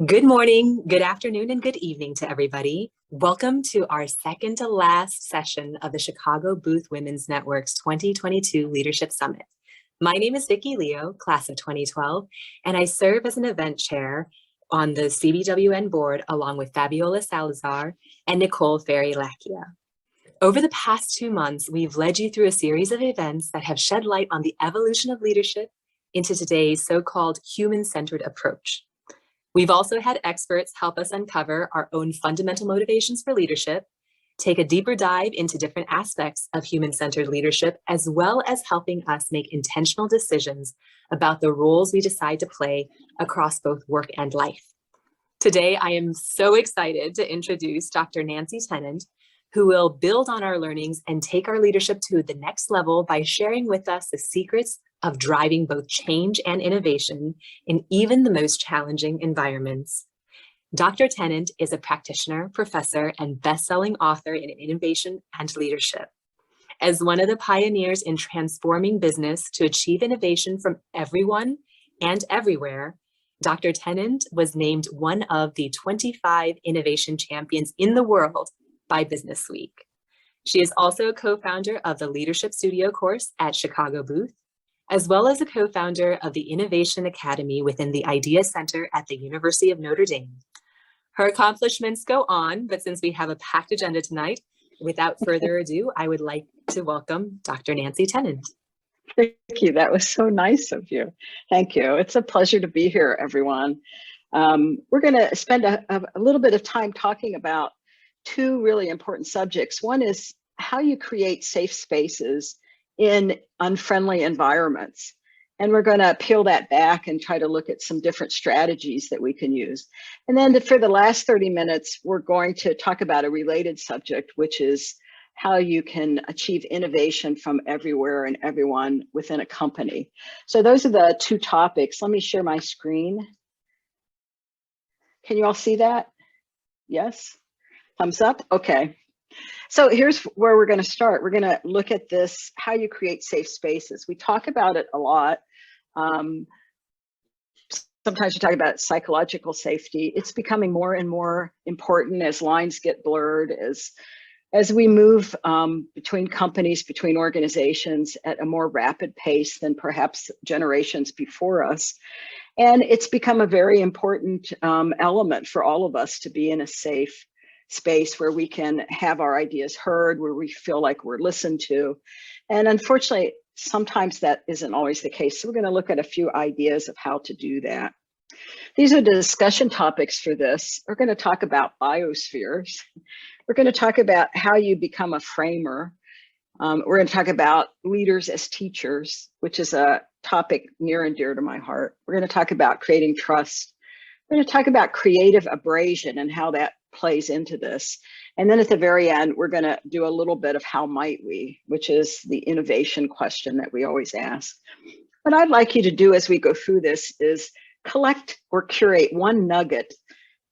Good morning, good afternoon, and good evening to everybody. Welcome to our second to last session of the Chicago Booth Women's Network's 2022 Leadership Summit. My name is Vicki Leo, class of 2012, and I serve as an event chair on the CBWN board along with Fabiola Salazar and Nicole Ferry-Lacchia. Over the past 2 months, we've led you through a series of events that have shed light on the evolution of leadership into today's so-called human-centered approach. We've also had experts help us uncover our own fundamental motivations for leadership, take a deeper dive into different aspects of human-centered leadership, as well as helping us make intentional decisions about the roles we decide to play across both work and life. Today, I am so excited to introduce Dr. Nancy Tennant, who will build on our learnings and take our leadership to the next level by sharing with us the secrets of driving both change and innovation in even the most challenging environments. Dr. Tennant is a practitioner, professor, and best-selling author in innovation and leadership. As one of the pioneers in transforming business to achieve innovation from everyone and everywhere, Dr. Tennant was named one of the 25 innovation champions in the world by Business Week. She is also a co-founder of the Leadership Studio course at Chicago Booth, as well as a co-founder of the Innovation Academy within the Idea Center at the University of Notre Dame. Her accomplishments go on, but since we have a packed agenda tonight, without further ado, I would like to welcome Dr. Nancy Tennant. Thank you. That was so nice of you. Thank you. It's a pleasure to be here, everyone. We're going to spend a little bit of time talking about two really important subjects. One is how you create safe spaces in unfriendly environments. And we're going to peel that back and try to look at some different strategies that we can use. And then for the last 30 minutes, we're going to talk about a related subject, which is how you can achieve innovation from everywhere and everyone within a company. So those are the two topics. Let me share my screen. Can you all see that? Yes? Thumbs up? Okay. So here's where we're going to start. We're going to look at this, how you create safe spaces. We talk about it a lot. Sometimes we talk about psychological safety. It's becoming more and more important as lines get blurred, as we move between companies, between organizations at a more rapid pace than perhaps generations before us. And it's become a very important element for all of us to be in a safe space where we can have our ideas heard, where we feel like we're listened to. And unfortunately, sometimes that isn't always the case. So we're going to look at a few ideas of how to do that. These are the discussion topics for this. We're going to talk about biospheres. We're going to talk about how you become a framer. We're going to talk about leaders as teachers, which is a topic near and dear to my heart. We're going to talk about creating trust. We're going to talk about creative abrasion and how that plays into this. And then at the very end, we're going to do a little bit of how might we, which is the innovation question that we always ask. What I'd like you to do as we go through this is collect or curate one nugget,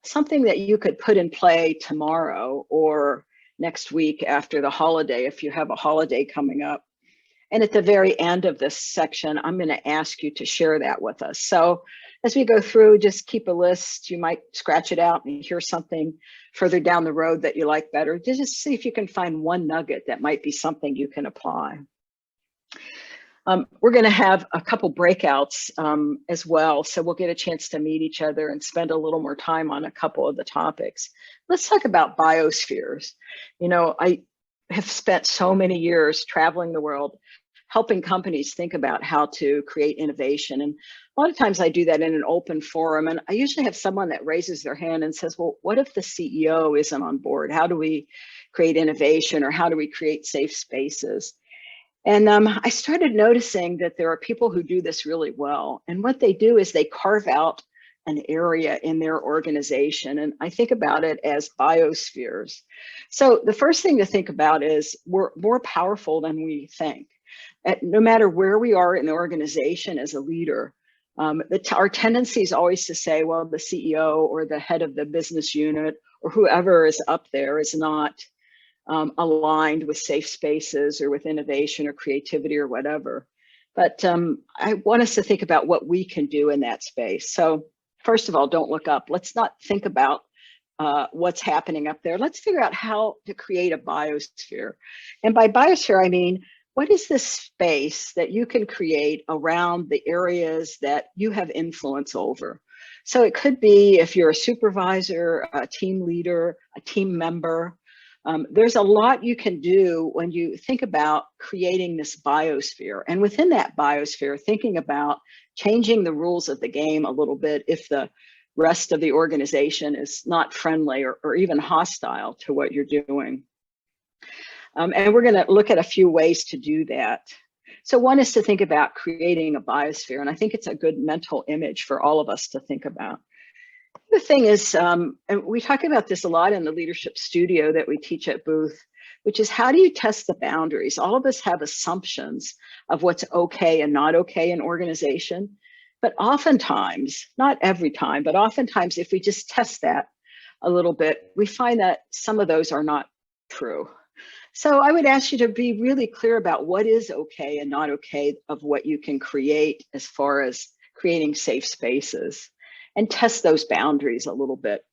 something that you could put in play tomorrow or next week after the holiday, if you have a holiday coming up. And at the very end of this section, I'm going to ask you to share that with us. So as we go through, just keep a list. You might scratch it out and hear something further down the road that you like better. Just see if you can find one nugget that might be something you can apply. We're going to have a couple breakouts as well, so we'll get a chance to meet each other and spend a little more time on a couple of the topics. Let's talk about biospheres. You know, I have spent so many years traveling the world, helping companies think about how to create innovation. And a lot of times I do that in an open forum, and I usually have someone that raises their hand and says, well, what if the CEO isn't on board? How do we create innovation, or how do we create safe spaces? And I started noticing that there are people who do this really well. And what they do is they carve out an area in their organization. And I think about it as biospheres. So the first thing to think about is we're more powerful than we think. No matter where we are in the organization as a leader, our tendency is always to say, well, the CEO or the head of the business unit or whoever is up there is not aligned with safe spaces or with innovation or creativity or whatever. But I want us to think about what we can do in that space. So First of all, don't look up. Let's not think about what's happening up there. Let's figure out how to create a biosphere. And by biosphere, I mean, what is this space that you can create around the areas that you have influence over? So it could be if you're a supervisor, a team leader, a team member. There's a lot you can do when you think about creating this biosphere. And within that biosphere, thinking about changing the rules of the game a little bit if the rest of the organization is not friendly or even hostile to what you're doing. And we're going to look at a few ways to do that. So one is to think about creating a biosphere, and I think it's a good mental image for all of us to think about. The thing is, and we talk about this a lot in the leadership studio that we teach at Booth, which is how do you test the boundaries? All of us have assumptions of what's okay and not okay in organization. But oftentimes, not every time, but oftentimes if we just test that a little bit, we find that some of those are not true. So I would ask you to be really clear about what is okay and not okay of what you can create as far as creating safe spaces, and test those boundaries a little bit.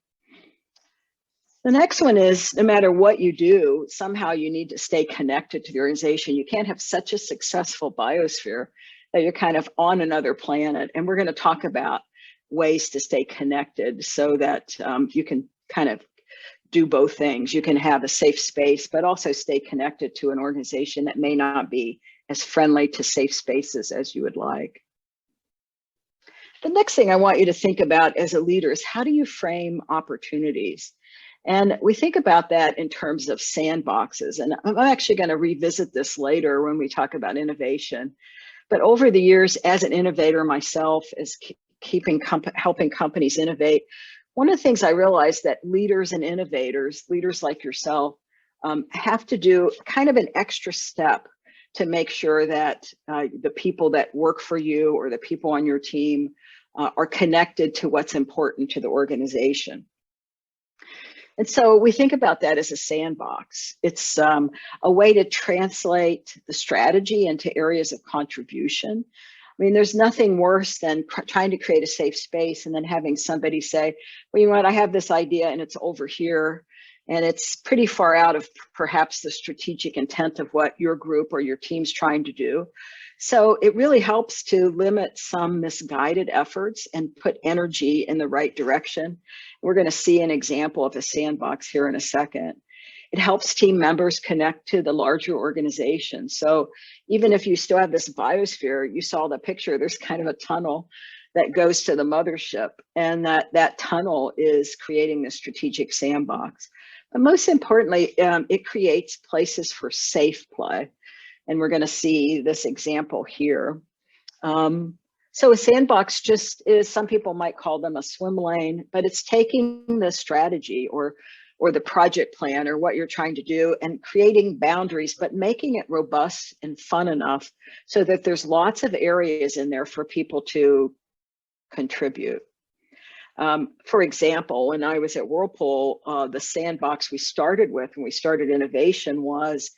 The next one is, no matter what you do, somehow you need to stay connected to the organization. You can't have such a successful biosphere that you're kind of on another planet. And we're going to talk about ways to stay connected so that you can kind of do both things. You can have a safe space, but also stay connected to an organization that may not be as friendly to safe spaces as you would like. The next thing I want you to think about as a leader is, how do you frame opportunities? And we think about that in terms of sandboxes. And I'm actually going to revisit this later when we talk about innovation. But over the years, as an innovator myself, as helping companies innovate, one of the things I realized that leaders and innovators, leaders like yourself, have to do kind of an extra step to make sure that the people that work for you or the people on your team are connected to what's important to the organization. And so we think about that as a sandbox. It's a way to translate the strategy into areas of contribution. I mean, there's nothing worse than trying to create a safe space and then having somebody say, well, you know what, I have this idea and it's over here. And it's pretty far out of perhaps the strategic intent of what your group or your team's trying to do. So it really helps to limit some misguided efforts and put energy in the right direction. We're going to see an example of a sandbox here in a second. It helps team members connect to the larger organization. So even if you still have this biosphere, you saw the picture, there's kind of a tunnel that goes to the mothership, and that tunnel is creating the strategic sandbox. But most importantly, it creates places for safe play. And we're going to see this example here. So a sandbox just is, some people might call them a swim lane, but it's taking the strategy or the project plan or what you're trying to do and creating boundaries, but making it robust and fun enough so that there's lots of areas in there for people to contribute. For example, when I was at Whirlpool, the sandbox we started with when we started innovation was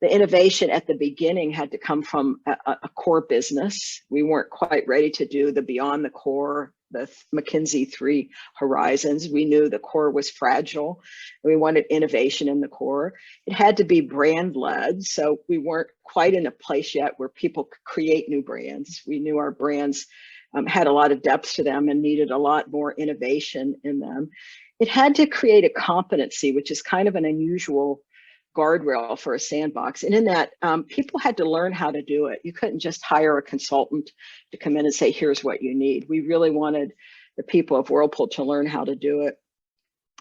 the innovation at the beginning had to come from a core business. We weren't quite ready to do the beyond the core, the McKinsey 3 horizons. We knew the core was fragile. We wanted innovation in the core. It had to be brand led. So we weren't quite in a place yet where people could create new brands. We knew our brands had a lot of depth to them and needed a lot more innovation in them. It had to create a competency, which is kind of an unusual guardrail for a sandbox. And in that, people had to learn how to do it. You couldn't just hire a consultant to come in and say, here's what you need. We really wanted the people of Whirlpool to learn how to do it.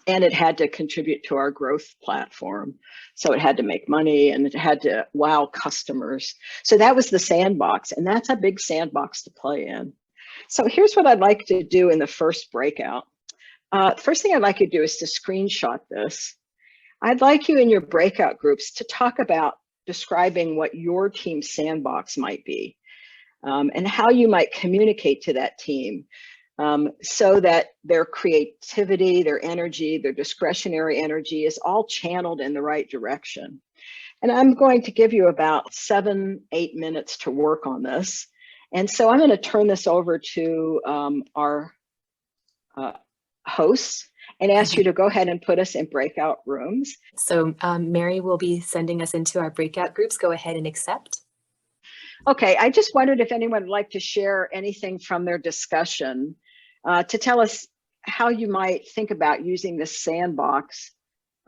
And it had to contribute to our growth platform. So it had to make money and it had to wow customers. So that was the sandbox, and that's a big sandbox to play in. So here's what I'd like to do in the first breakout. First thing I'd like you to do is to screenshot this. I'd like you in your breakout groups to talk about describing what your team's sandbox might be and how you might communicate to that team so that their creativity, their energy, their discretionary energy is all channeled in the right direction. And I'm going to give you about 7-8 minutes to work on this. And so I'm going to turn this over to our hosts and ask you to go ahead and put us in breakout rooms. So Mary will be sending us into our breakout groups. Go ahead and accept. Okay, I just wondered if anyone would like to share anything from their discussion to tell us how you might think about using this sandbox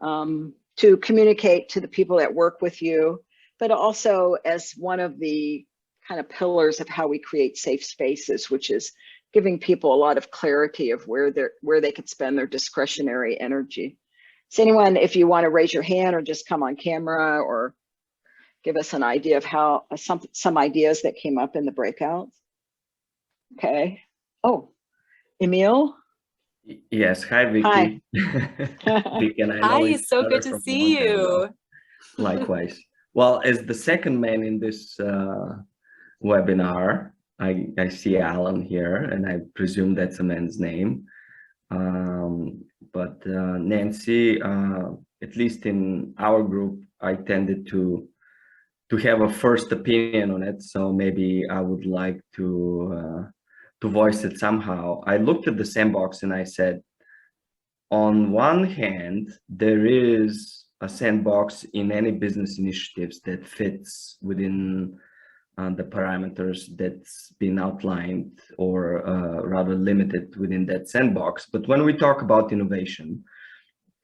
to communicate to the people that work with you, but also as one of the kind of pillars of how we create safe spaces, which is giving people a lot of clarity of where they could spend their discretionary energy. So anyone, if you want to raise your hand or just come on camera or give us an idea of how some ideas that came up in the breakout. Okay. Oh, Emil. Yes. Hi, Vicky. Hi. Vicky, and I know Hi, it's so good to see you. Likewise. Well, as the second man in this webinar, I see Alan here, and I presume that's a man's name. But Nancy, at least in our group, I tended to have a first opinion on it. So maybe I would like to voice it somehow. I looked at the sandbox and I said, on one hand, there is a sandbox in any business initiatives that fits within the parameters that's been outlined or rather limited within that sandbox. But when we talk about innovation,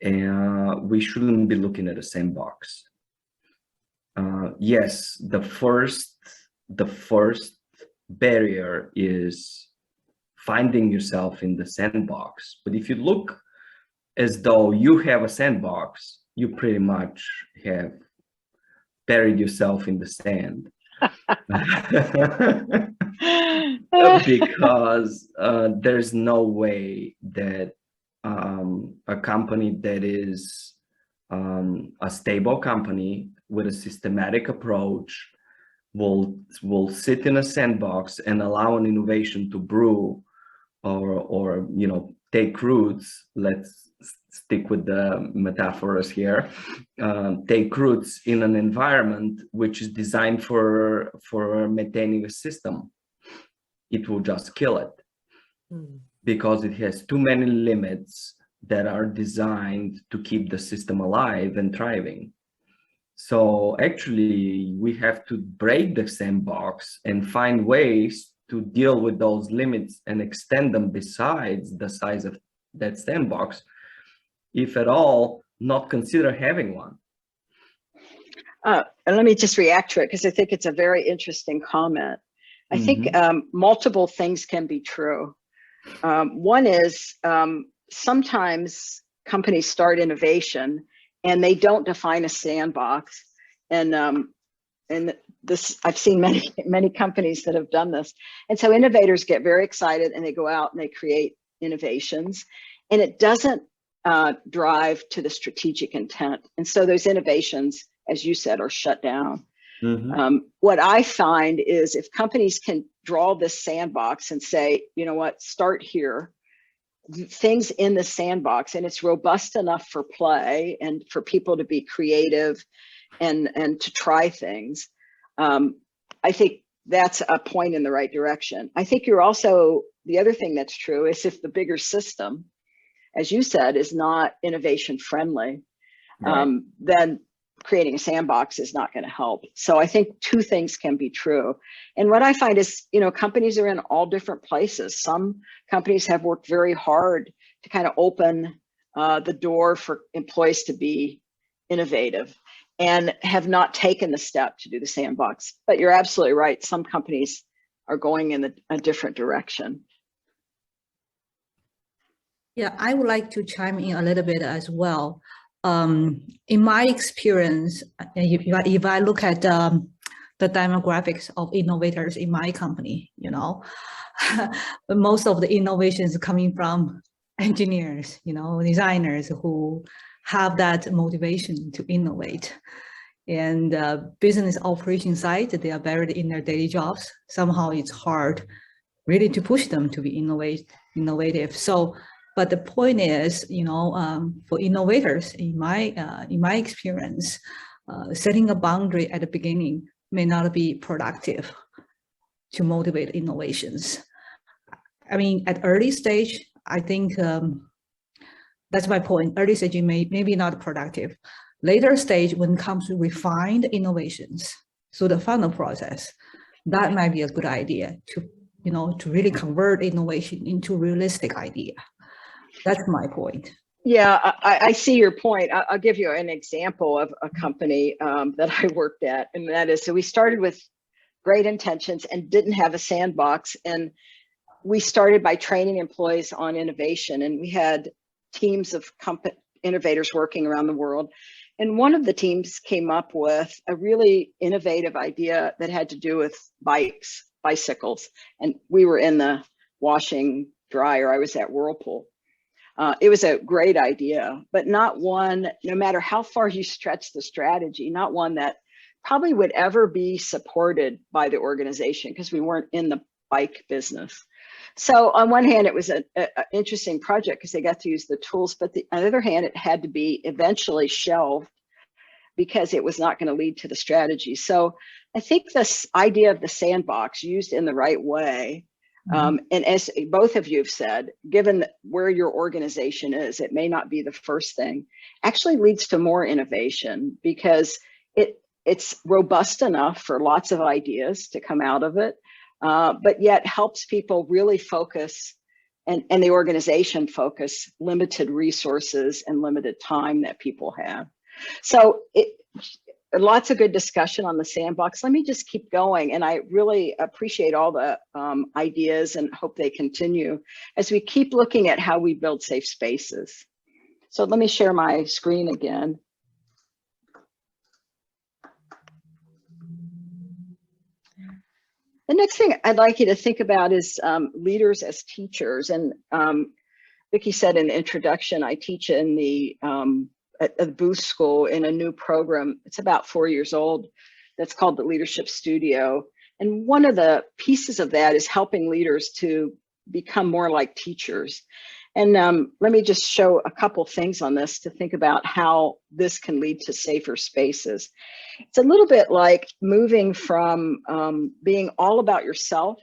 we shouldn't be looking at a sandbox. Yes, the first barrier is finding yourself in the sandbox. But if you look as though you have a sandbox, you pretty much have buried yourself in the sand. Because there's no way that a company that is a stable company with a systematic approach will sit in a sandbox and allow an innovation to brew or take roots. Let's stick with the metaphors here. Take roots in an environment which is designed for maintaining a system. It will just kill it because it has too many limits that are designed to keep the system alive and thriving. So actually, we have to break the sandbox and find ways to deal with those limits and extend them besides the size of that sandbox, if at all, not consider having one. And let me just react to it because I think it's a very interesting comment. I think multiple things can be true. One is sometimes companies start innovation and they don't define a sandbox. And this, I've seen many companies that have done this. And so innovators get very excited and they go out and they create innovations, and it doesn't drive to the strategic intent. And so those innovations, as you said, are shut down. What I find is if companies can draw this sandbox and say, you know what, start here, things in the sandbox, and it's robust enough for play and for people to be creative and to try things. I think that's a point in the right direction. I think you're also, the other thing that's true is if the bigger system, as you said, is not innovation friendly, right, then creating a sandbox is not going to help. So I think two things can be true. And what I find is, companies are in all different places. Some companies have worked very hard to kind of open the door for employees to be innovative and have not taken the step to do the sandbox. But you're absolutely right. Some companies are going in a different direction. Yeah, I would like to chime in a little bit as well. In my experience, if I look at the demographics of innovators in my company, most of the innovations are coming from engineers, designers who have that motivation to innovate. And business operation side, they are buried in their daily jobs. Somehow it's hard really to push them to be innovative. So, but the point is, for innovators, in my experience, setting a boundary at the beginning may not be productive to motivate innovations. I mean, at early stage, I think that's my point. Early stage maybe not productive. Later stage, when it comes to refined innovations, so the funnel process, that might be a good idea to, to really convert innovation into realistic idea. That's my point. Yeah, I see your point. I'll give you an example of a company that I worked at, and that is, so we started with great intentions and didn't have a sandbox, and we started by training employees on innovation, and we had teams of innovators working around the world. And one of the teams came up with a really innovative idea that had to do with bicycles. And we were in the washing dryer. I was at Whirlpool. It was a great idea, but not one, no matter how far you stretch the strategy, not one that probably would ever be supported by the organization, because we weren't in the bike business. So on one hand, it was an interesting project because they got to use the tools, but on the other hand, it had to be eventually shelved because it was not going to lead to the strategy. So I think this idea of the sandbox used in the right way, and as both of you have said, given where your organization is, it may not be the first thing, actually leads to more innovation because it's robust enough for lots of ideas to come out of it, but yet helps people really focus and the organization focus limited resources and limited time that people have. So lots of good discussion on the sandbox. Let me just keep going. And I really appreciate all the ideas and hope they continue as we keep looking at how we build safe spaces. So let me share my screen again. The next thing I'd like you to think about is leaders as teachers. And Vicki said in the introduction, I teach in the at the Booth School in a new program. It's about 4 years old. That's called the Leadership Studio. And one of the pieces of that is helping leaders to become more like teachers. And let me just show a couple things on this to think about how this can lead to safer spaces. It's a little bit like moving from being all about yourself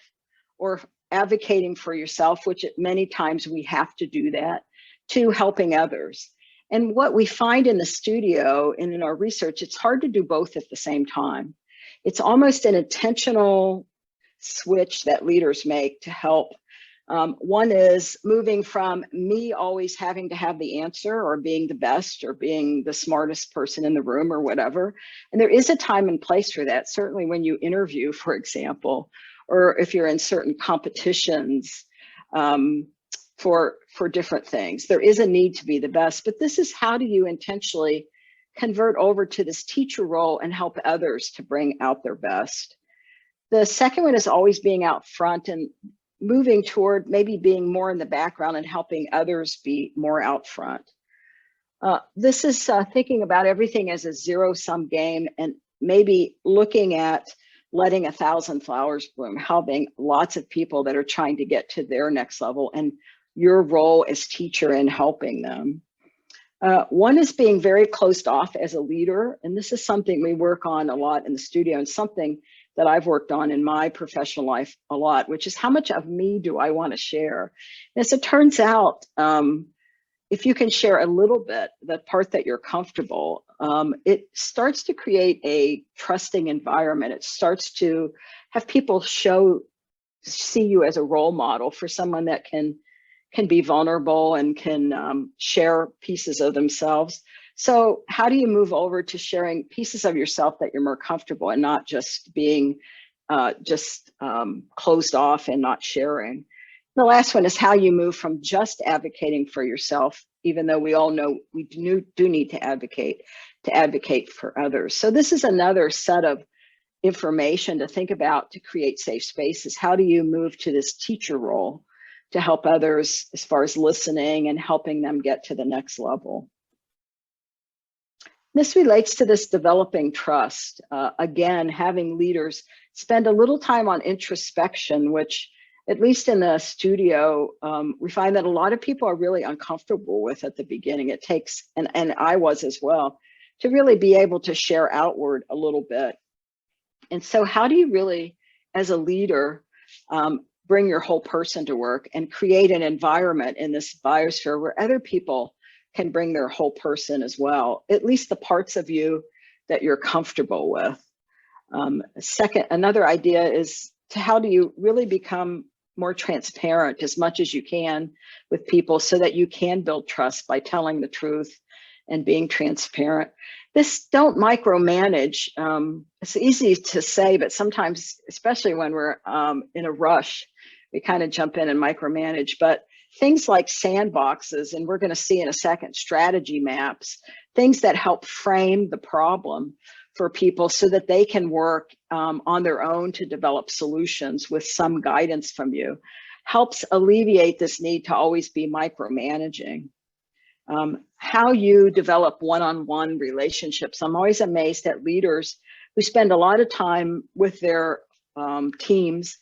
or advocating for yourself, which many times we have to do that, to helping others. And what we find in the studio and in our research, it's hard to do both at the same time. It's almost an intentional switch that leaders make to help. One is moving from me always having to have the answer or being the best or being the smartest person in the room or whatever. And there is a time and place for that, certainly when you interview, for example, or if you're in certain competitions for different things. There is a need to be the best, but this is how do you intentionally convert over to this teacher role and help others to bring out their best. The second one is always being out front and moving toward maybe being more in the background and helping others be more out front. This is thinking about everything as a zero-sum game and maybe looking at letting 1,000 flowers bloom, helping lots of people that are trying to get to their next level and your role as teacher in helping them. One is being very closed off as a leader. And this is something we work on a lot in the studio and something that I've worked on in my professional life a lot, which is how much of me do I want to share? And as it turns out, if you can share a little bit, the part that you're comfortable, it starts to create a trusting environment. It starts to have people see you as a role model for someone that can be vulnerable and can share pieces of themselves. So how do you move over to sharing pieces of yourself that you're more comfortable and not just being closed off and not sharing? The last one is how you move from just advocating for yourself, even though we all know we do need to advocate for others. So this is another set of information to think about to create safe spaces. How do you move to this teacher role to help others as far as listening and helping them get to the next level? This relates to this developing trust. Again, having leaders spend a little time on introspection, which at least in the studio, we find that a lot of people are really uncomfortable with at the beginning. It takes, and I was as well, to really be able to share outward a little bit. And so how do you really, as a leader, bring your whole person to work and create an environment in this biosphere where other people can bring their whole person as well, at least the parts of you that you're comfortable with. Second, another idea is how do you really become more transparent as much as you can with people so that you can build trust by telling the truth and being transparent. This, don't micromanage. It's easy to say, but sometimes, especially when we're in a rush, we kind of jump in and micromanage. But things like sandboxes, and we're going to see in a second, strategy maps, things that help frame the problem for people so that they can work on their own to develop solutions with some guidance from you, helps alleviate this need to always be micromanaging. How you develop one-on-one relationships. I'm always amazed at leaders who spend a lot of time with their teams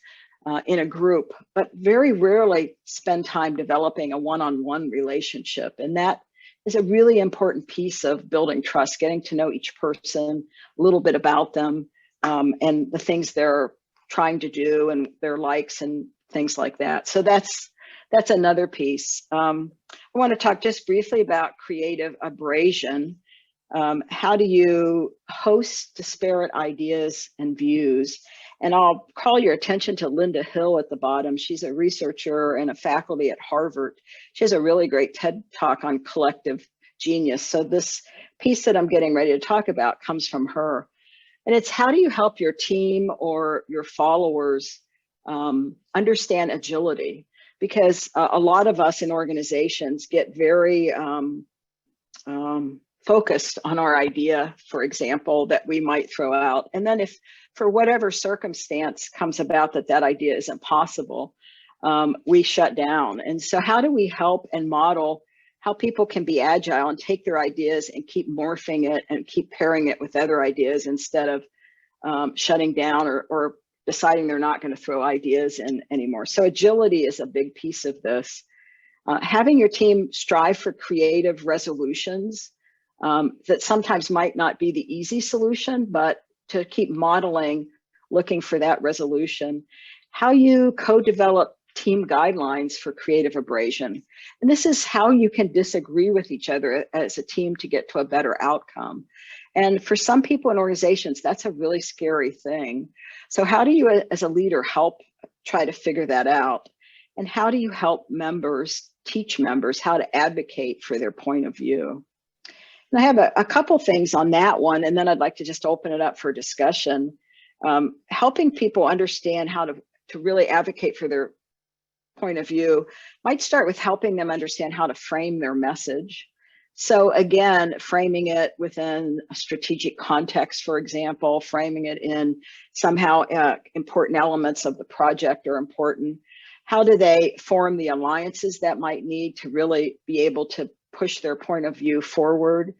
in a group, but very rarely spend time developing a one-on-one relationship. And that is a really important piece of building trust, getting to know each person, a little bit about them, and the things they're trying to do and their likes and things like that. So that's another piece. I want to talk just briefly about creative abrasion. How do you host disparate ideas and views? And I'll call your attention to Linda Hill at the bottom. She's a researcher and a faculty at Harvard. She has a really great TED Talk on collective genius. So this piece that I'm getting ready to talk about comes from her. And it's how do you help your team or your followers understand agility? Because a lot of us in organizations get very focused on our idea, for example, that we might throw out. And then if for whatever circumstance comes about that idea isn't possible, we shut down. And so how do we help and model how people can be agile and take their ideas and keep morphing it and keep pairing it with other ideas instead of shutting down or deciding they're not going to throw ideas in anymore. So agility is a big piece of this. Having your team strive for creative resolutions that sometimes might not be the easy solution, but to keep modeling, looking for that resolution. How you co-develop team guidelines for creative abrasion. And this is how you can disagree with each other as a team to get to a better outcome. And for some people in organizations, that's a really scary thing. So how do you, as a leader, help try to figure that out? And how do you help members, teach members how to advocate for their point of view? And I have a couple things on that one, and then I'd like to just open it up for discussion. Helping people understand how to really advocate for their point of view might start with helping them understand how to frame their message. So again, framing it within a strategic context, for example, framing it in somehow important elements of the project are important. How do they form the alliances that might need to really be able to push their point of view forward?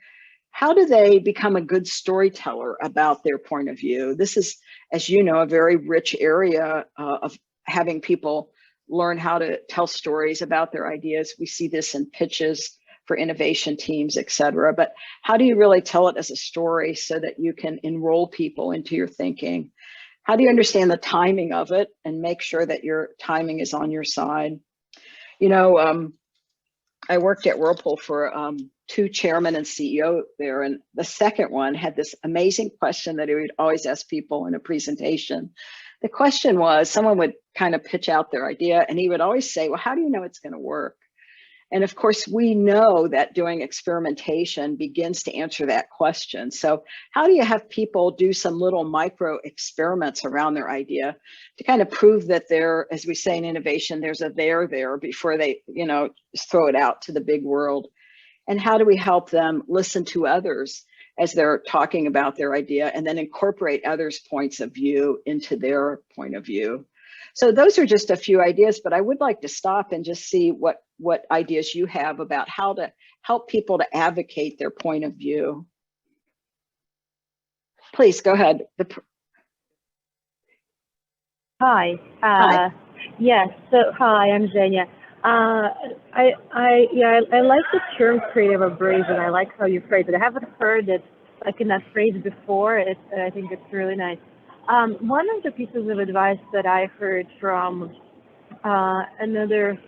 How do they become a good storyteller about their point of view? This is, as you know, a very rich area of having people learn how to tell stories about their ideas. We see this in pitches for innovation teams, et cetera. But how do you really tell it as a story so that you can enroll people into your thinking? How do you understand the timing of it and make sure that your timing is on your side? You know, I worked at Whirlpool for 2 chairmen and CEO there, and the second one had this amazing question that he would always ask people in a presentation. The question was, someone would kind of pitch out their idea, and he would always say, well, how do you know it's going to work? And of course, we know that doing experimentation begins to answer that question. So how do you have people do some little micro experiments around their idea to kind of prove that there, as we say in innovation, there's a there before they, you know, just throw it out to the big world? And how do we help them listen to others as they're talking about their idea and then incorporate others' points of view into their point of view? So those are just a few ideas, but I would like to stop and just see what ideas you have about how to help people to advocate their point of view. Please go ahead. Hi. Yes. So hi, I'm Zenia. I like the term creative abrasion. I like how you phrase it. I haven't heard it like in that phrase before. I think it's really nice. One of the pieces of advice that I heard from another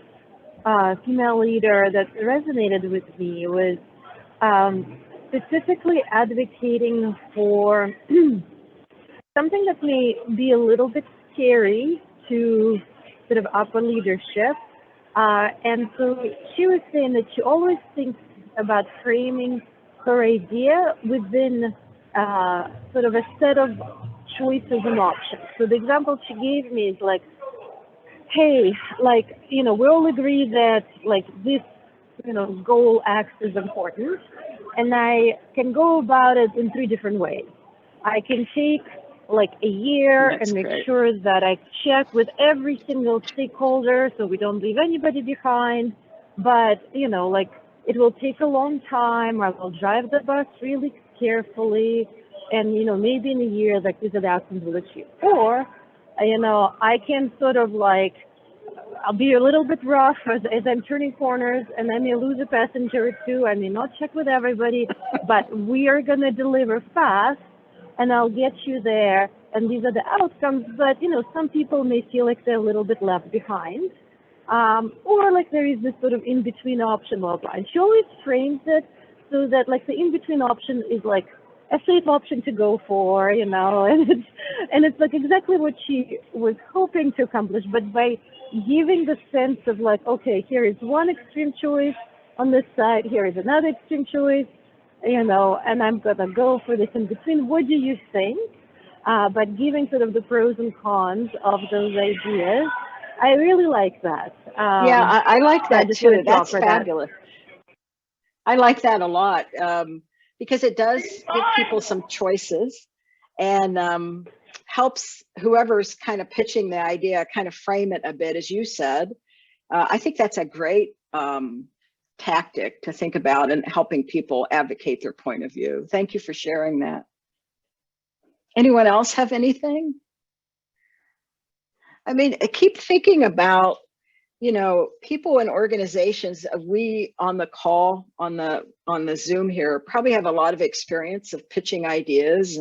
female leader that resonated with me was specifically advocating for something that may be a little bit scary to sort of upper leadership. And so she was saying that she always thinks about framing her idea within sort of a set of choices and options. So the example she gave me is like, hey, like, we all agree that like this, goal X is important, and I can go about it in 3 different ways. I can take like a year and make sure that I check with every single stakeholder so we don't leave anybody behind. But, like it will take a long time. I will drive the bus really carefully. And, maybe in a year, like these are the outcomes we'll achieve. Or, I can sort of like, I'll be a little bit rough as I'm turning corners, and I may lose a passenger or 2. I may not check with everybody, but we are going to deliver fast, and I'll get you there. And these are the outcomes. But, some people may feel like they're a little bit left behind. Or like there is this sort of in-between option. And she always frames it so that like the in-between option is like a safe option to go for, and it's like exactly what she was hoping to accomplish, but by giving the sense of like, okay, here is one extreme choice on this side, here is another extreme choice, and I'm gonna go for this in between. What do you think? But giving sort of the pros and cons of those ideas, I really like that. Yeah, I like that too. That's fabulous. I like that a lot. Because it does give people some choices and helps whoever's kind of pitching the idea kind of frame it a bit, as you said. I think that's a great tactic to think about in helping people advocate their point of view. Thank you for sharing that. Anyone else have anything? I mean, keep thinking about, people in organizations. We on the call on the Zoom here probably have a lot of experience of pitching ideas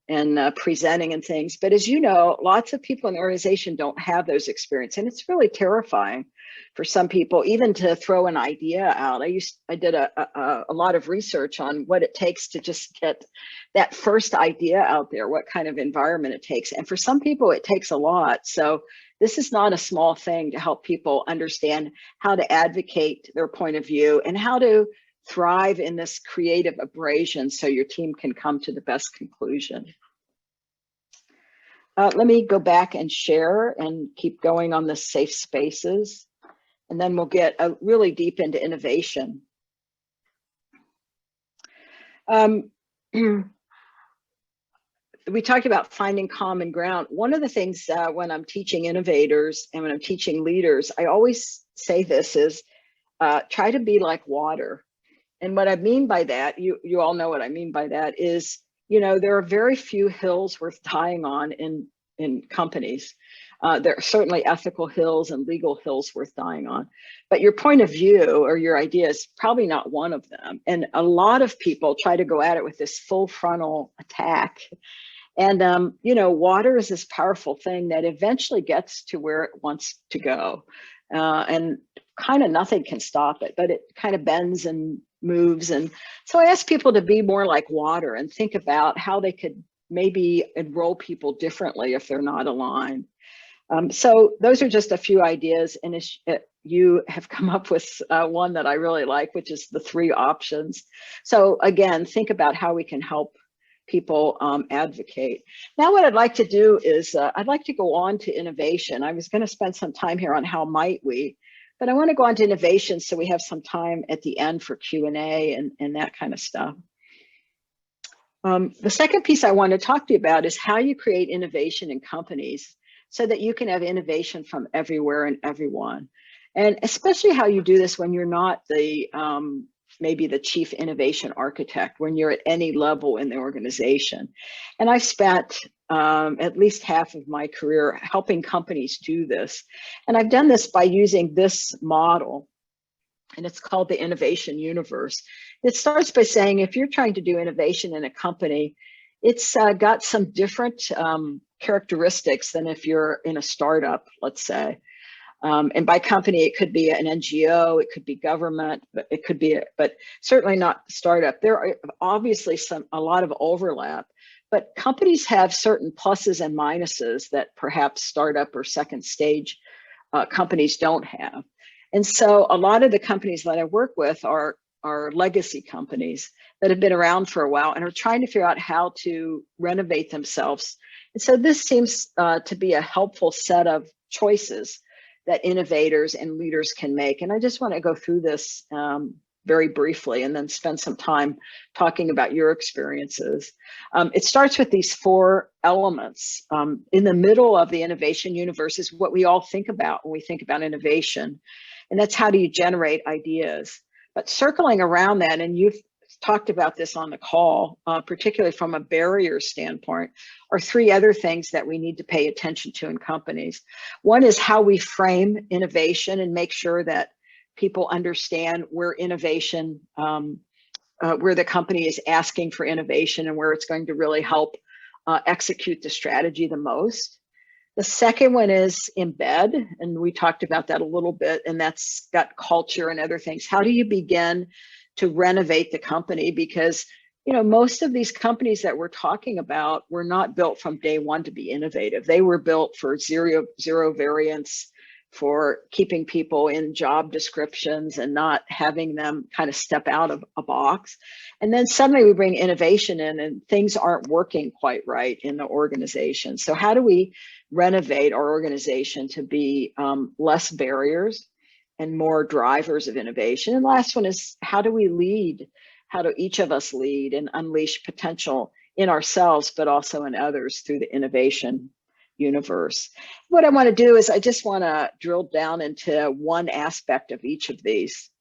and presenting and things. But as you know, lots of people in the organization don't have those experience, and it's really terrifying for some people even to throw an idea out. I did a lot of research on what it takes to just get that first idea out there, what kind of environment it takes, and for some people it takes a lot. So this is not a small thing to help people understand how to advocate their point of view and how to thrive in this creative abrasion so your team can come to the best conclusion. Let me go back and share and keep going on the safe spaces, and then we'll get really deep into innovation. We talked about finding common ground. One of the things when I'm teaching innovators and when I'm teaching leaders, I always say this is try to be like water. And what I mean by that, you all know what I mean by that is, there are very few hills worth dying on in companies. There are certainly ethical hills and legal hills worth dying on, but your point of view or your idea is probably not one of them. And a lot of people try to go at it with this full frontal attack. And, water is this powerful thing that eventually gets to where it wants to go. And kind of nothing can stop it, but it kind of bends and moves. And so I ask people to be more like water and think about how they could maybe enroll people differently if they're not aligned. So those are just a few ideas. And you have come up with one that I really like, which is the 3 options. So again, think about how we can help people advocate. Now what I'd like to do is I'd like to go on to innovation. I was going to spend some time here on how might we, but I want to go on to innovation so we have some time at the end for Q&A and that kind of stuff. The second piece I want to talk to you about is how you create innovation in companies so that you can have innovation from everywhere and everyone. And especially how you do this when you're not the maybe the chief innovation architect, when you're at any level in the organization. And I've spent at least half of my career helping companies do this. And I've done this by using this model, and it's called the innovation universe. It starts by saying, if you're trying to do innovation in a company, it's got some different characteristics than if you're in a startup, let's say. And by company, it could be an NGO, it could be government, but it could be, but certainly not startup. There are obviously a lot of overlap, but companies have certain pluses and minuses that perhaps startup or second stage companies don't have. And so a lot of the companies that I work with are legacy companies that have been around for a while and are trying to figure out how to renovate themselves. And so this seems to be a helpful set of choices that innovators and leaders can make. And I just want to go through this very briefly and then spend some time talking about your experiences. It starts with these 4 elements. In the middle of the innovation universe is what we all think about when we think about innovation. And that's how do you generate ideas. But circling around that, and you've talked about this on the call, particularly from a barrier standpoint, are 3 other things that we need to pay attention to in companies. One is how we frame innovation and make sure that people understand where innovation, where the company is asking for innovation and where it's going to really help execute the strategy the most. The second one is embed, and we talked about that a little bit, and that's got culture and other things. How do you begin to renovate the company? Because, you know, most of these companies that we're talking about were not built from day one to be innovative. They were built for zero variance, for keeping people in job descriptions and not having them kind of step out of a box. And then suddenly we bring innovation in and things aren't working quite right in the organization. So how do we renovate our organization to be less barriers and more drivers of innovation? And last one is, how do we lead? How do each of us lead and unleash potential in ourselves, but also in others through the innovation universe? What I want to do is I just want to drill down into one aspect of each of these.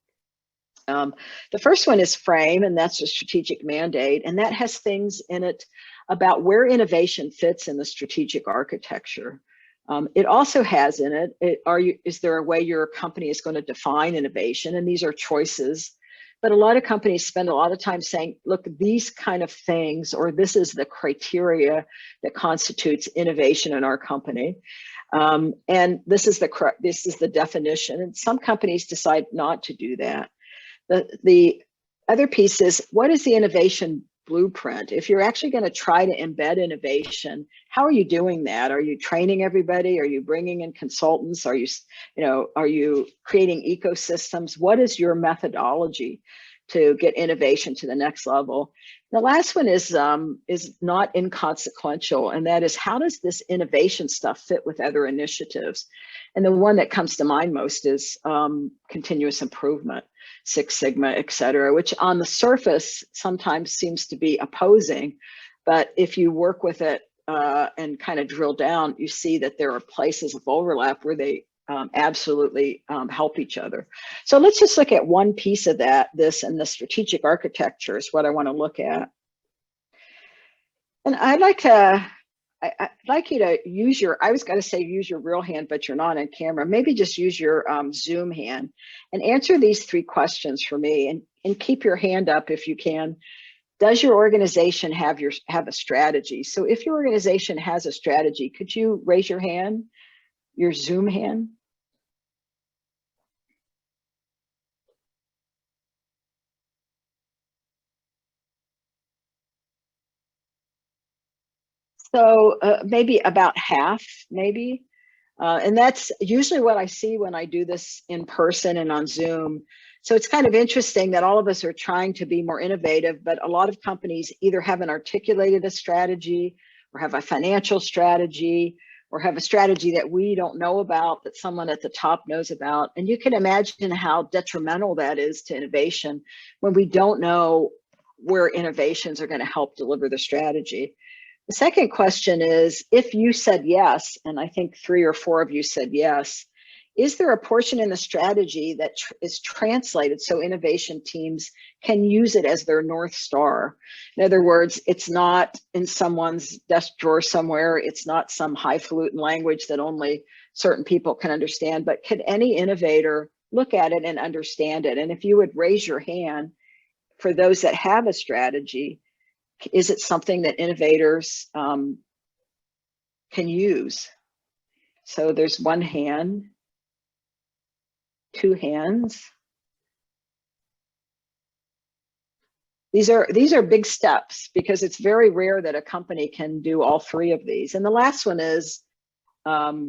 The first one is frame, and that's a strategic mandate, and that has things in it about where innovation fits in the strategic architecture. It also has in it, is there a way your company is going to define innovation? And these are choices. But a lot of companies spend a lot of time saying, look, these kind of things, or this is the criteria that constitutes innovation in our company. And this is the definition. And some companies decide not to do that. The other piece is, what is the innovation blueprint? If you're actually going to try to embed innovation, how are you doing that? Are you training everybody? Are you bringing in consultants? Are you creating ecosystems? What is your methodology to get innovation to the next level? The last one is not inconsequential, and that is, how does this innovation stuff fit with other initiatives? And the one that comes to mind most is continuous improvement, Six Sigma, et cetera, which on the surface sometimes seems to be opposing, but if you work with it and kind of drill down, you see that there are places of overlap where they absolutely help each other. So let's just look at one piece of this and the strategic architecture is what I want to look at. And I'd like you to use I was going to say use your real hand, but you're not on camera. Maybe just use your Zoom hand and answer these 3 questions for me, and keep your hand up if you can. Does your organization have a strategy? So if your organization has a strategy, could you raise your hand, your Zoom hand? So maybe about half, maybe. And that's usually what I see when I do this in person and on Zoom. So it's kind of interesting that all of us are trying to be more innovative, but a lot of companies either haven't articulated a strategy, or have a financial strategy, or have a strategy that we don't know about that someone at the top knows about. And you can imagine how detrimental that is to innovation when we don't know where innovations are going to help deliver the strategy. The second question is, if you said yes, and I think 3 or 4 of you said yes, is there a portion in the strategy that is translated so innovation teams can use it as their North Star? In other words, it's not in someone's desk drawer somewhere. It's not some highfalutin language that only certain people can understand, but could any innovator look at it and understand it? And if you would raise your hand for those that have a strategy, is it something that innovators can use? So there's one hand. 2 hands. These are big steps because it's very rare that a company can do all 3 of these. And the last one is about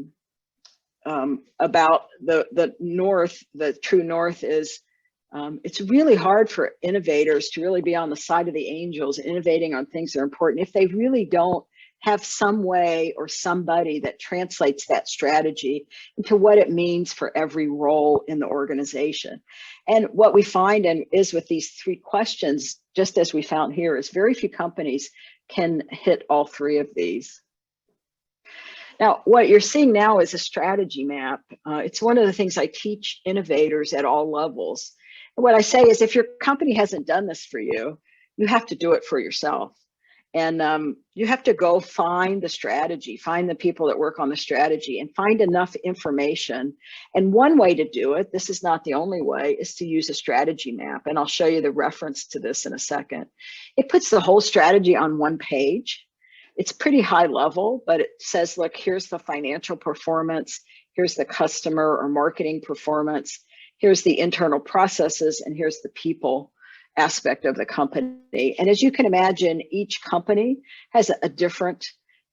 the north. The true north is it's really hard for innovators to really be on the side of the angels, innovating on things that are important, if they really don't have some way or somebody that translates that strategy into what it means for every role in the organization. And what we find is with these 3 questions, just as we found here, is very few companies can hit all 3 of these. Now, what you're seeing now is a strategy map. It's one of the things I teach innovators at all levels. And what I say is, if your company hasn't done this for you, you have to do it for yourself. And you have to go find the strategy, find the people that work on the strategy, and find enough information. And one way to do it, this is not the only way, is to use a strategy map. And I'll show you the reference to this in a second. It puts the whole strategy on one page. It's pretty high level, but it says, look, here's the financial performance, here's the customer or marketing performance, here's the internal processes, and here's the people aspect of the company. And as you can imagine, each company has a different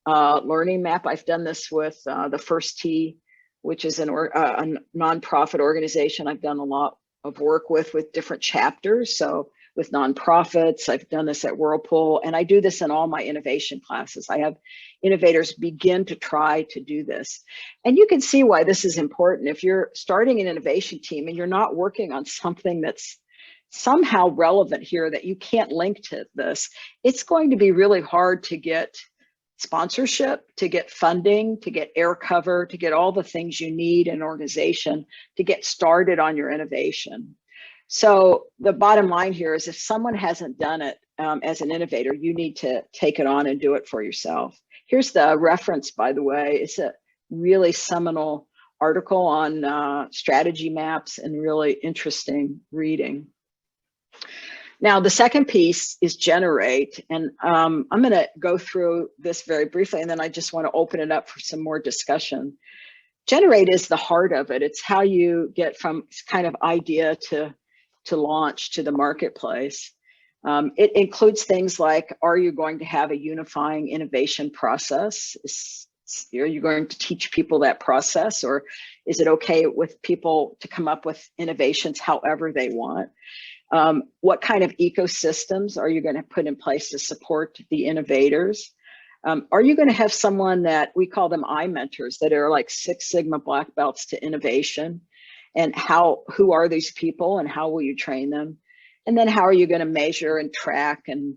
learning map. I've done this with the First T, which is a nonprofit organization I've done a lot of work with different chapters. So with nonprofits, I've done this at Whirlpool, and I do this in all my innovation classes. I have innovators begin to try to do this. And you can see why this is important. If you're starting an innovation team and you're not working on something that's somehow relevant here that you can't link to this, it's going to be really hard to get sponsorship, to get funding, to get air cover, to get all the things you need in an organization to get started on your innovation. So the bottom line here is, if someone hasn't done it as an innovator, you need to take it on and do it for yourself. Here's the reference, by the way. It's a really seminal article on strategy maps and really interesting reading. Now, the second piece is generate, and I'm going to go through this very briefly, and then I just want to open it up for some more discussion. Generate is the heart of it. It's how you get from kind of idea to launch to the marketplace. It includes things like, are you going to have a unifying innovation process? Are you going to teach people that process, or is it okay with people to come up with innovations however they want? What kind of ecosystems are you going to put in place to support the innovators? Are you going to have someone that we call them I-mentors, that are like 6 Sigma black belts to innovation? And who are these people and how will you train them? And then how are you going to measure and track and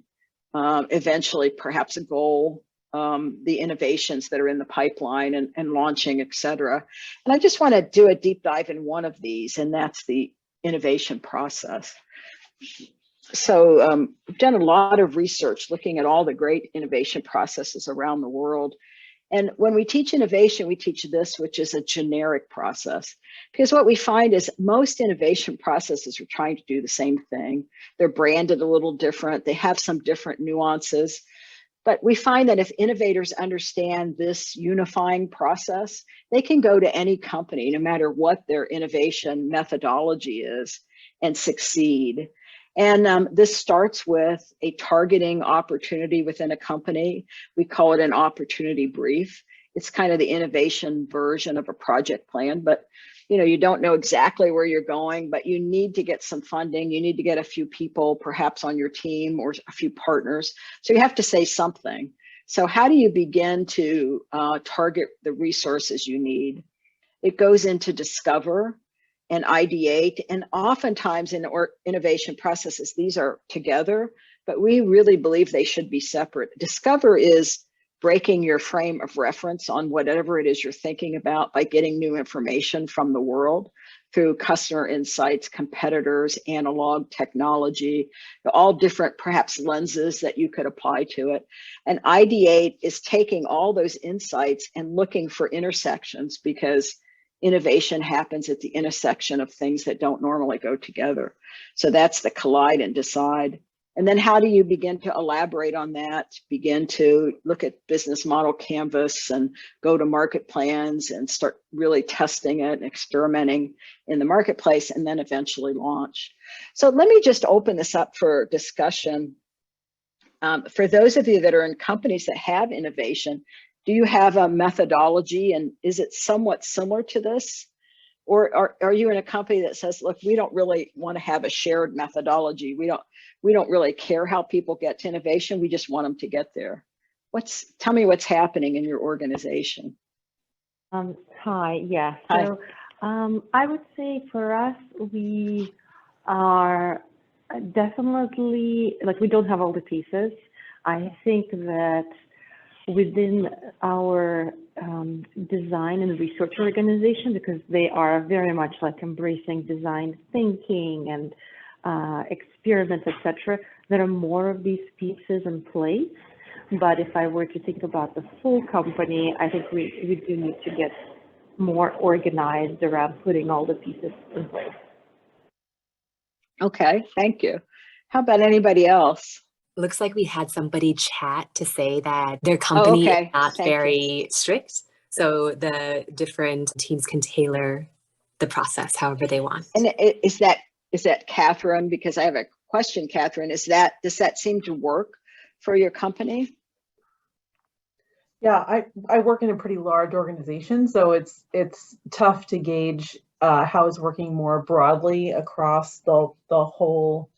eventually perhaps a goal the innovations that are in the pipeline and launching, et cetera. And I just want to do a deep dive in one of these, and that's the innovation process. So we've done a lot of research looking at all the great innovation processes around the world. And when we teach innovation, we teach this, which is a generic process. Because what we find is most innovation processes are trying to do the same thing. They're branded a little different. They have some different nuances. But we find that if innovators understand this unifying process, they can go to any company, no matter what their innovation methodology is, and succeed. And this starts with a targeting opportunity within a company. We call it an opportunity brief. It's kind of the innovation version of a project plan, but you don't know exactly where you're going, but you need to get some funding. You need to get a few people perhaps on your team or a few partners. So you have to say something. So how do you begin to target the resources you need? It goes into discover and ideate, and oftentimes in innovation processes, these are together, but we really believe they should be separate. Discover is breaking your frame of reference on whatever it is you're thinking about by getting new information from the world through customer insights, competitors, analog technology, all different perhaps lenses that you could apply to it. And ideate is taking all those insights and looking for intersections, because innovation happens at the intersection of things that don't normally go together. So that's the collide and decide. And then how do you begin to elaborate on that, begin to look at business model canvas and go to market plans and start really testing it and experimenting in the marketplace, and then eventually launch. So let me just open this up for discussion. For those of you that are in companies that have innovation, do you have a methodology, and is it somewhat similar to this? Or are you in a company that says, look, we don't really want to have a shared methodology. We don't really care how people get to innovation. We just want them to get there. Tell me what's happening in your organization. Hi, yeah. Hi. So I would say for us, we are definitely, like, we don't have all the pieces. I think that within our design and research organization, because they are very much like embracing design thinking and experiments, etc., there are more of these pieces in place. But if I were to think about the full company, I think we do need to get more organized around putting all the pieces in place. Okay, thank you. How about anybody else? Looks like we had somebody chat to say that their company okay. is not Thank you. very strict. So the different teams can tailor the process however they want. And is that Catherine? Because I have a question, Catherine. Does that seem to work for your company? Yeah, I work in a pretty large organization, so it's tough to gauge how it's working more broadly across the whole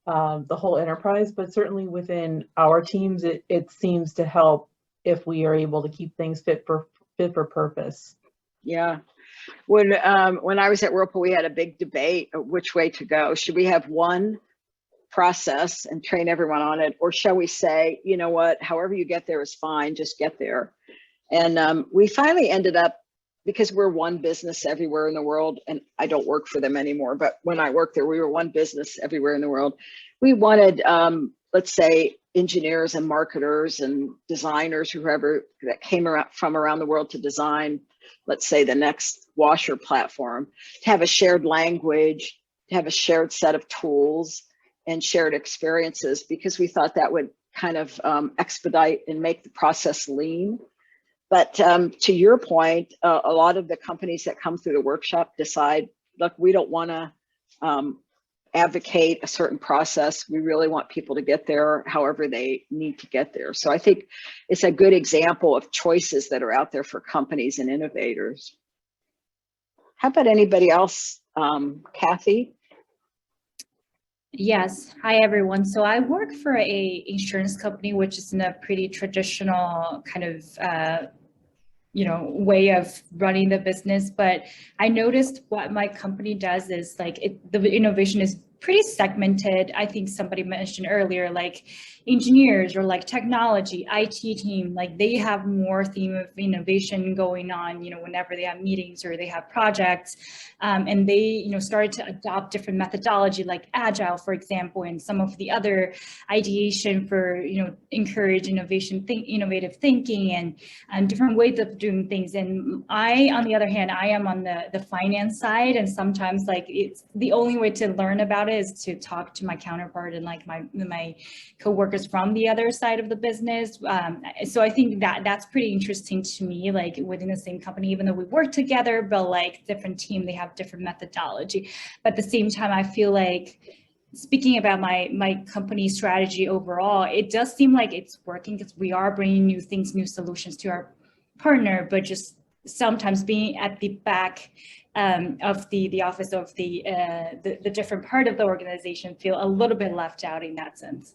enterprise. But certainly within our teams, it seems to help if we are able to keep things fit for purpose. Yeah. When I was at Whirlpool, we had a big debate of which way to go. Should we have one process and train everyone on it, or shall we say, you know what, however you get there is fine, just get there? And we finally ended up, because we're one business everywhere in the world, and I don't work for them anymore, but when I worked there, we were one business everywhere in the world. We wanted, let's say, engineers and marketers and designers, whoever that came from around the world to design, let's say, the next washer platform, to have a shared language, to have a shared set of tools and shared experiences, because we thought that would kind of expedite and make the process lean. But to your point, a lot of the companies that come through the workshop decide, look, we don't want to advocate a certain process. We really want people to get there however they need to get there. So I think it's a good example of choices that are out there for companies and innovators. How about anybody else? Kathy? Yes. Hi, everyone. So I work for a insurance company, which is in a pretty traditional kind of way of running the business. But I noticed what my company does is like the innovation is pretty segmented. I think somebody mentioned earlier, like engineers or like technology, IT team, like they have more theme of innovation going on, whenever they have meetings or they have projects. And they, started to adopt different methodology like Agile, for example, and some of the other ideation for, encourage innovative thinking and different ways of doing things. And I, on the other hand, I am on the finance side, and sometimes like it's the only way to learn about it is to talk to my counterpart and like my coworkers from the other side of the business. So I think that's pretty interesting to me, like within the same company, even though we work together, but like different team, they have different methodology. But at the same time, I feel like speaking about my company strategy overall, it does seem like it's working because we are bringing new things, new solutions to our partner, but just sometimes being at the back of the office of the different part of the organization feel a little bit left out in that sense.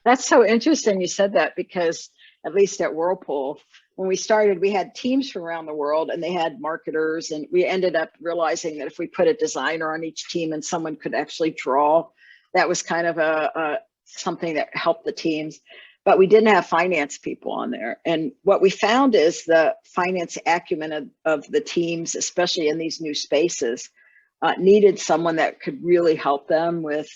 That's so interesting you said that, because at least at Whirlpool, when we started, we had teams from around the world and they had marketers, and we ended up realizing that if we put a designer on each team and someone could actually draw, that was kind of something that helped the teams. But we didn't have finance people on there. And what we found is the finance acumen of the teams, especially in these new spaces, needed someone that could really help them with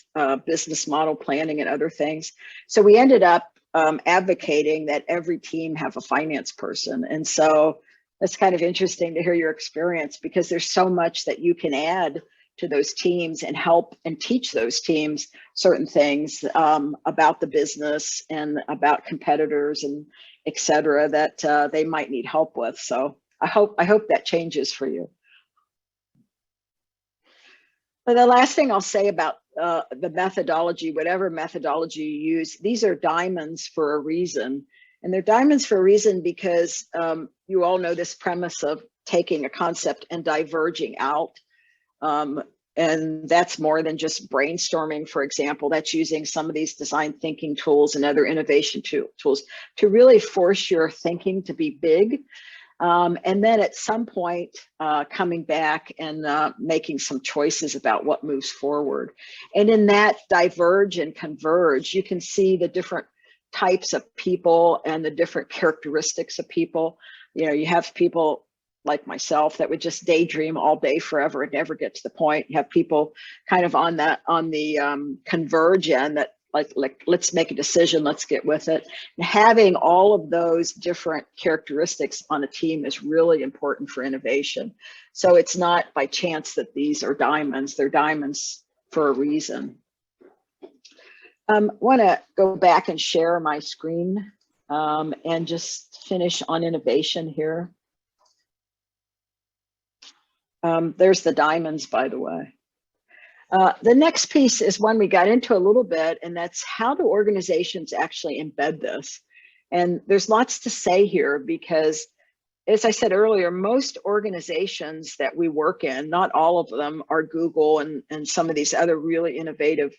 business model planning and other things. So we ended up advocating that every team have a finance person. And so that's kind of interesting to hear your experience, because there's so much that you can add to those teams and help and teach those teams certain things about the business and about competitors and et cetera that they might need help with. So I hope that changes for you. But the last thing I'll say about the methodology, whatever methodology you use, these are diamonds for a reason. And they're diamonds for a reason because you all know this premise of taking a concept and diverging out. And that's more than just brainstorming, for example. That's using some of these design thinking tools and other innovation tools to really force your thinking to be big. And then at some point, coming back and making some choices about what moves forward. And in that diverge and converge, you can see the different types of people and the different characteristics of people. You know, you have people like myself that would just daydream all day forever and never get to the point. You have people kind of on the converge end that like let's make a decision, let's get with it. And having all of those different characteristics on a team is really important for innovation. So it's not by chance that these are diamonds, they're diamonds for a reason. Want to go back and share my screen and just finish on innovation here. There's the diamonds, by the way. The next piece is one we got into a little bit, and that's how do organizations actually embed this? And there's lots to say here because, as I said earlier, most organizations that we work in, not all of them are Google and some of these other really innovative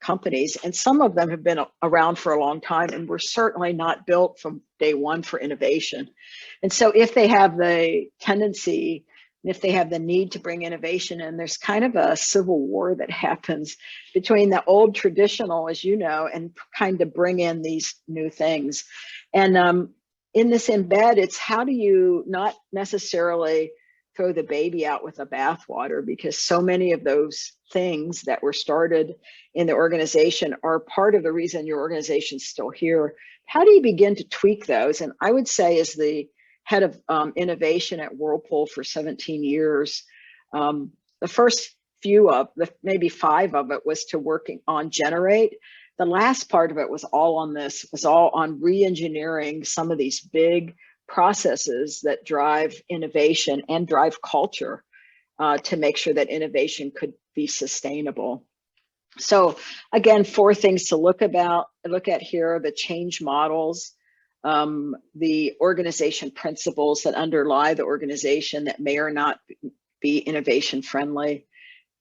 companies, and some of them have been around for a long time and were certainly not built from day one for innovation. And so if they have the tendency, if they have the need to bring innovation in, there's kind of a civil war that happens between the old traditional, as you know, and kind of bring in these new things. And in this embed, it's how do you not necessarily throw the baby out with the bathwater, because so many of those things that were started in the organization are part of the reason your organization's still here. How do you begin to tweak those? And I would say as the head of innovation at Whirlpool for 17 years. The first few of maybe 5 of it was to working on Generate. The last part of it was all on this, was all on re-engineering some of these big processes that drive innovation and drive culture to make sure that innovation could be sustainable. So again, 4 things to look at here: the change models, the organization principles that underlie the organization that may or not be innovation friendly,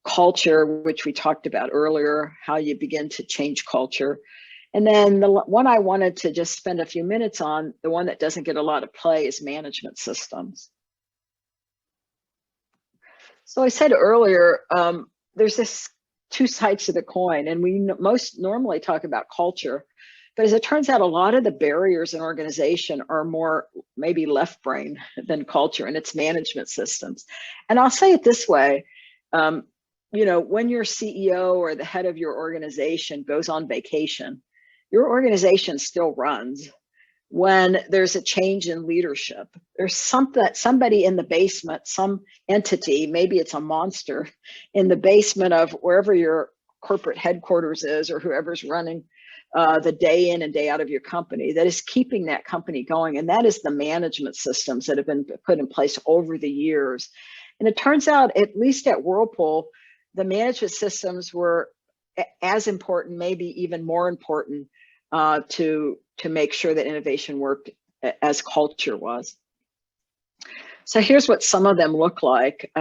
culture, which we talked about earlier, how you begin to change culture. And then the one I wanted to just spend a few minutes on, the one that doesn't get a lot of play, is management systems. So I said earlier, there's this 2 sides to the coin, and we most normally talk about culture. But as it turns out, a lot of the barriers in organization are more maybe left brain than culture, and it's management systems. And I'll say it this way, you know, when your CEO or the head of your organization goes on vacation, your organization still runs. When there's a change in leadership, there's somebody in the basement, some entity, maybe it's a monster in the basement of wherever your corporate headquarters is or whoever's running the day in and day out of your company, that is keeping that company going. And that is the management systems that have been put in place over the years. And it turns out, at least at Whirlpool, the management systems were as important, maybe even more important, to make sure that innovation worked as culture was. So here's what some of them look like.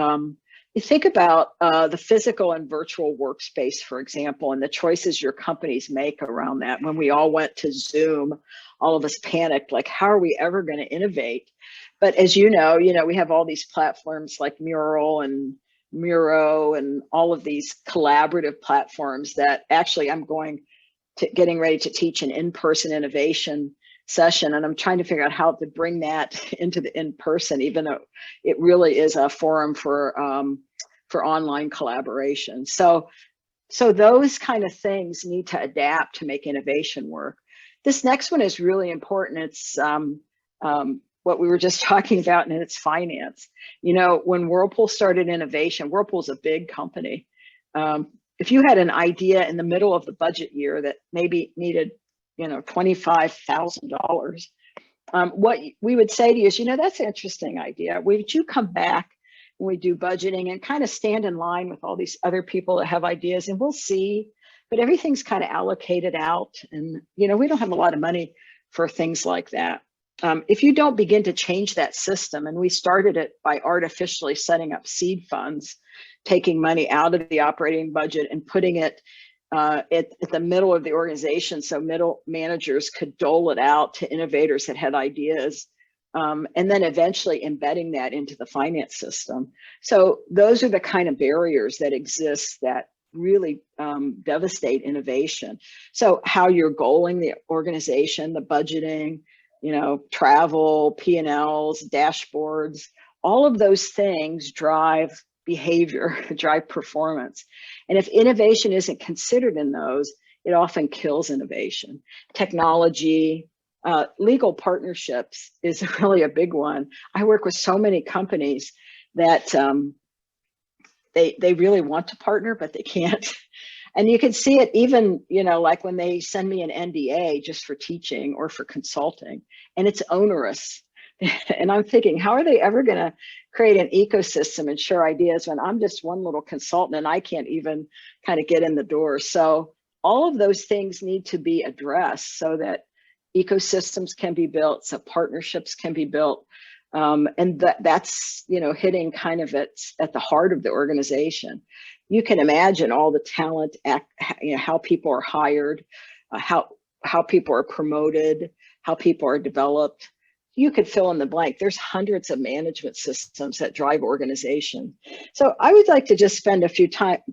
You think about the physical and virtual workspace, for example, and the choices your companies make around that. When we all went to Zoom, all of us panicked, like, how are we ever going to innovate? But as you know, we have all these platforms like Mural and Miro and all of these collaborative platforms that actually I'm getting ready to teach an in-person innovation session, and I'm trying to figure out how to bring that into the in-person, even though it really is a forum for online collaboration. So those kind of things need to adapt to make innovation work. This next one is really important. It's what we were just talking about, and it's finance. You know, when Whirlpool started innovation, Whirlpool's a big company. If you had an idea in the middle of the budget year that maybe needed, you know, $25,000, what we would say to you is, you know, that's an interesting idea. Would you come back when we do budgeting and kind of stand in line with all these other people that have ideas, and we'll see. But everything's kind of allocated out, and, you know, we don't have a lot of money for things like that. If you don't begin to change that system, and we started it by artificially setting up seed funds, taking money out of the operating budget and putting it at the middle of the organization, so middle managers could dole it out to innovators that had ideas, and then eventually embedding that into the finance system. So those are the kind of barriers that exist that really devastate innovation. So how you're goaling the organization, the budgeting, you know, travel, P&Ls, dashboards, all of those things drive behavior, drive performance. And if innovation isn't considered in those, it often kills innovation. Technology, legal partnerships is really a big one. I work with so many companies that they really want to partner, but they can't. And you can see it even, you know, like when they send me an NDA just for teaching or for consulting, and it's onerous. And I'm thinking, how are they ever going to create an ecosystem and share ideas when I'm just one little consultant and I can't even kind of get in the door? So all of those things need to be addressed so that ecosystems can be built, so partnerships can be built. And that's, you know, hitting kind of at the heart of the organization. You can imagine all the talent, you know, how people are hired, how people are promoted, how people are developed. You could fill in the blank. There's hundreds of management systems that drive organization. So I would like to just spend a few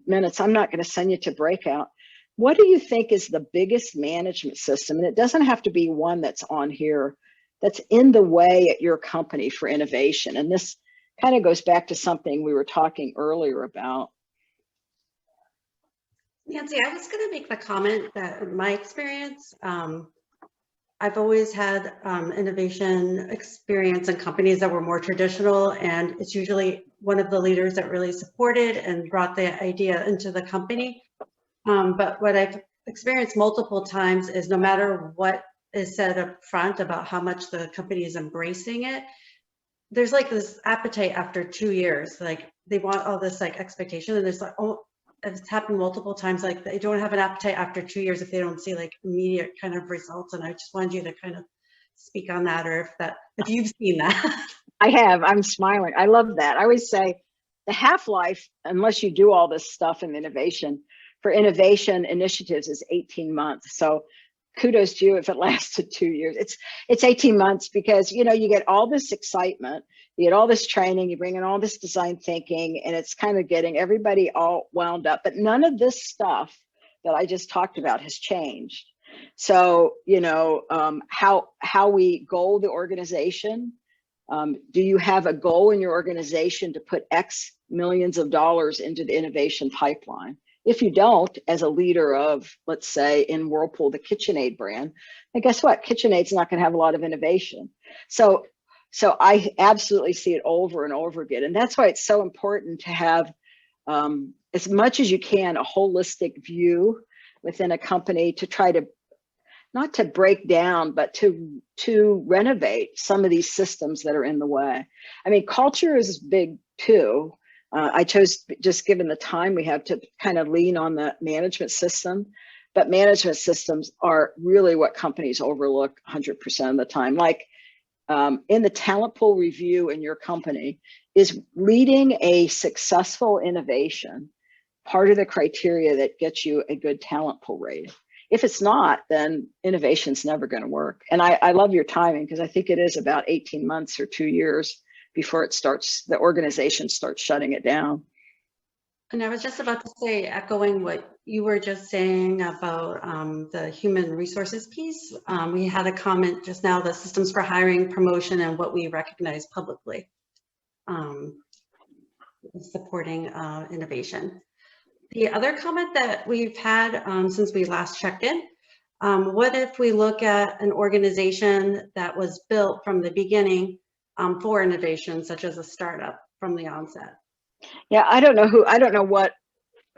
minutes. I'm not going to send you to breakout. What do you think is the biggest management system? And it doesn't have to be one that's on here, that's in the way at your company for innovation. And this kind of goes back to something we were talking earlier about. Nancy, I was going to make the comment that in my experience, I've always had innovation experience in companies that were more traditional, and it's usually one of the leaders that really supported and brought the idea into the company. But what I've experienced multiple times is no matter what is said up front about how much the company is embracing it, there's like this appetite after 2 years. Like they want all this like expectation, and there's like, oh, it's happened multiple times. Like they don't have an appetite after 2 years if they don't see like immediate kind of results. And I just wanted you to kind of speak on that, or if you've seen that. I have. I'm smiling. I love that. I always say the half-life, unless you do all this stuff in innovation, for innovation initiatives is 18 months. So kudos to you if it lasted 2 years. It's 18 months because, you know, you get all this excitement, you get all this training, you bring in all this design thinking, and it's kind of getting everybody all wound up. But none of this stuff that I just talked about has changed. So, you know, how we goal the organization. Do you have a goal in your organization to put X millions of dollars into the innovation pipeline? If you don't, as a leader of, let's say in Whirlpool, the KitchenAid brand, and guess what? KitchenAid's not going to have a lot of innovation. So I absolutely see it over and over again. And that's why it's so important to have, as much as you can, a holistic view within a company to try to, not to break down, but to renovate some of these systems that are in the way. I mean, culture is big too. I chose, just given the time we have, to kind of lean on the management system, but management systems are really what companies overlook 100% of the time. Like in the talent pool review in your company, is leading a successful innovation part of the criteria that gets you a good talent pool rating? If it's not, then innovation's never going to work. And I love your timing, because I think it is about 18 months or 2 years before it starts, the organization starts shutting it down. And I was just about to say, echoing what you were just saying about the human resources piece, we had a comment just now, the systems for hiring, promotion, and what we recognize publicly, supporting innovation. The other comment that we've had since we last checked in, what if we look at an organization that was built from the beginning for innovation, such as a startup from the onset? Yeah, I don't know what,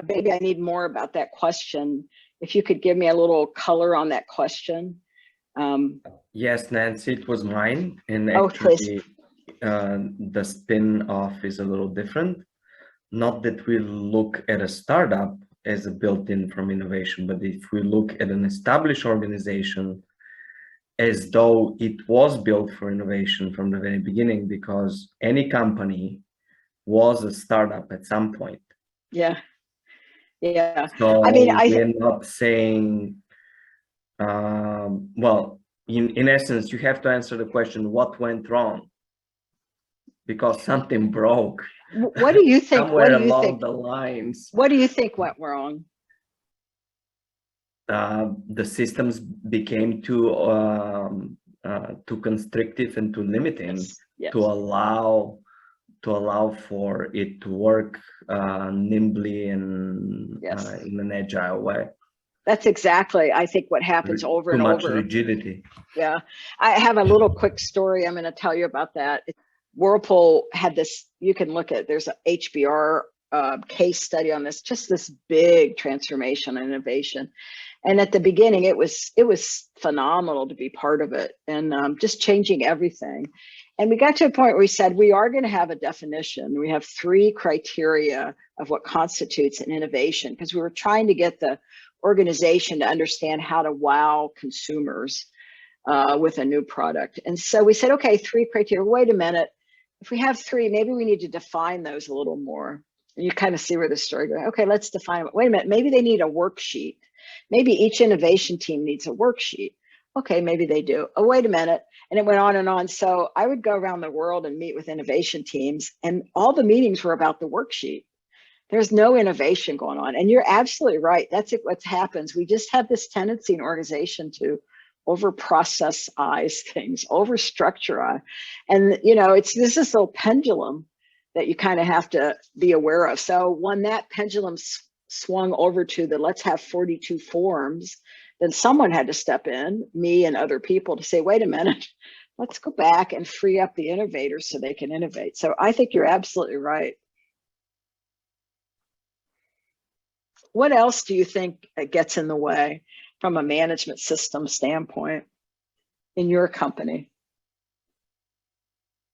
maybe I need more about that question. If you could give me a little color on that question. Yes, Nancy, it was mine. And Oh, please. actually, the spin-off is a little different. Not that we look at a startup as a built-in from innovation, but if we look at an established organization as though it was built for innovation from the very beginning, because any company was a startup at some point. Yeah. Yeah. So I mean, we're not saying, well, in essence, you have to answer the question, what went wrong? Because something broke. what do you think? Somewhere along the lines. What do you think went wrong? The systems became too constrictive and too limiting. Yes. to allow for it to work nimbly and in an agile way. That's exactly, I think, what happens over and over. Too much rigidity. Yeah, I have a little quick story I'm going to tell you about that. Whirlpool had this, you can look at, there's a HBR case study on this, just this big transformation and innovation. And at the beginning, it was phenomenal to be part of it, and just changing everything. And we got to a point where we said, we are going to have a definition. We have 3 criteria of what constitutes an innovation, because we were trying to get the organization to understand how to wow consumers with a new product. And so we said, okay, 3 criteria. Wait a minute. If we have 3, maybe we need to define those a little more. And you kind of see where the story goes. Okay, let's define it. Wait a minute. Maybe they need a worksheet. Maybe each innovation team needs a worksheet. Okay, maybe they do. Oh, wait a minute. And it went on and on. So I would go around the world and meet with innovation teams, and all the meetings were about the worksheet. There's no innovation going on. And you're absolutely right. That's what happens. We just have this tendency in organization to over-processize things, over-structure. And, you know, this is this little pendulum that you kind of have to be aware of. So when that pendulum swung over to the let's have 42 forms, then someone had to step in, me and other people, to say, wait a minute, let's go back and free up the innovators so they can innovate. So I think you're absolutely right. What else do you think gets in the way from a management system standpoint in your company?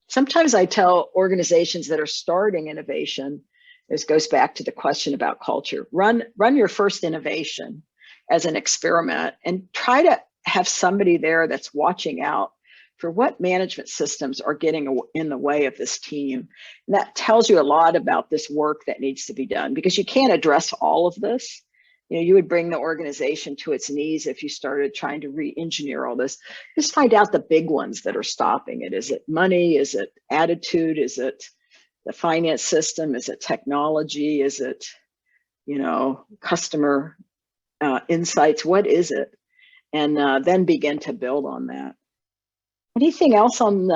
Sometimes I tell organizations that are starting innovation, this goes back to the question about culture, run your first innovation as an experiment and try to have somebody there that's watching out for what management systems are getting in the way of this team. And that tells you a lot about this work that needs to be done, because you can't address all of this. You know, you would bring the organization to its knees if you started trying to re-engineer all this. Just find out the big ones that are stopping it. Is it money? Is it attitude? Is it the finance system? Is it technology? Is it, you know, customer insights? What is it? And then begin to build on that. Anything else on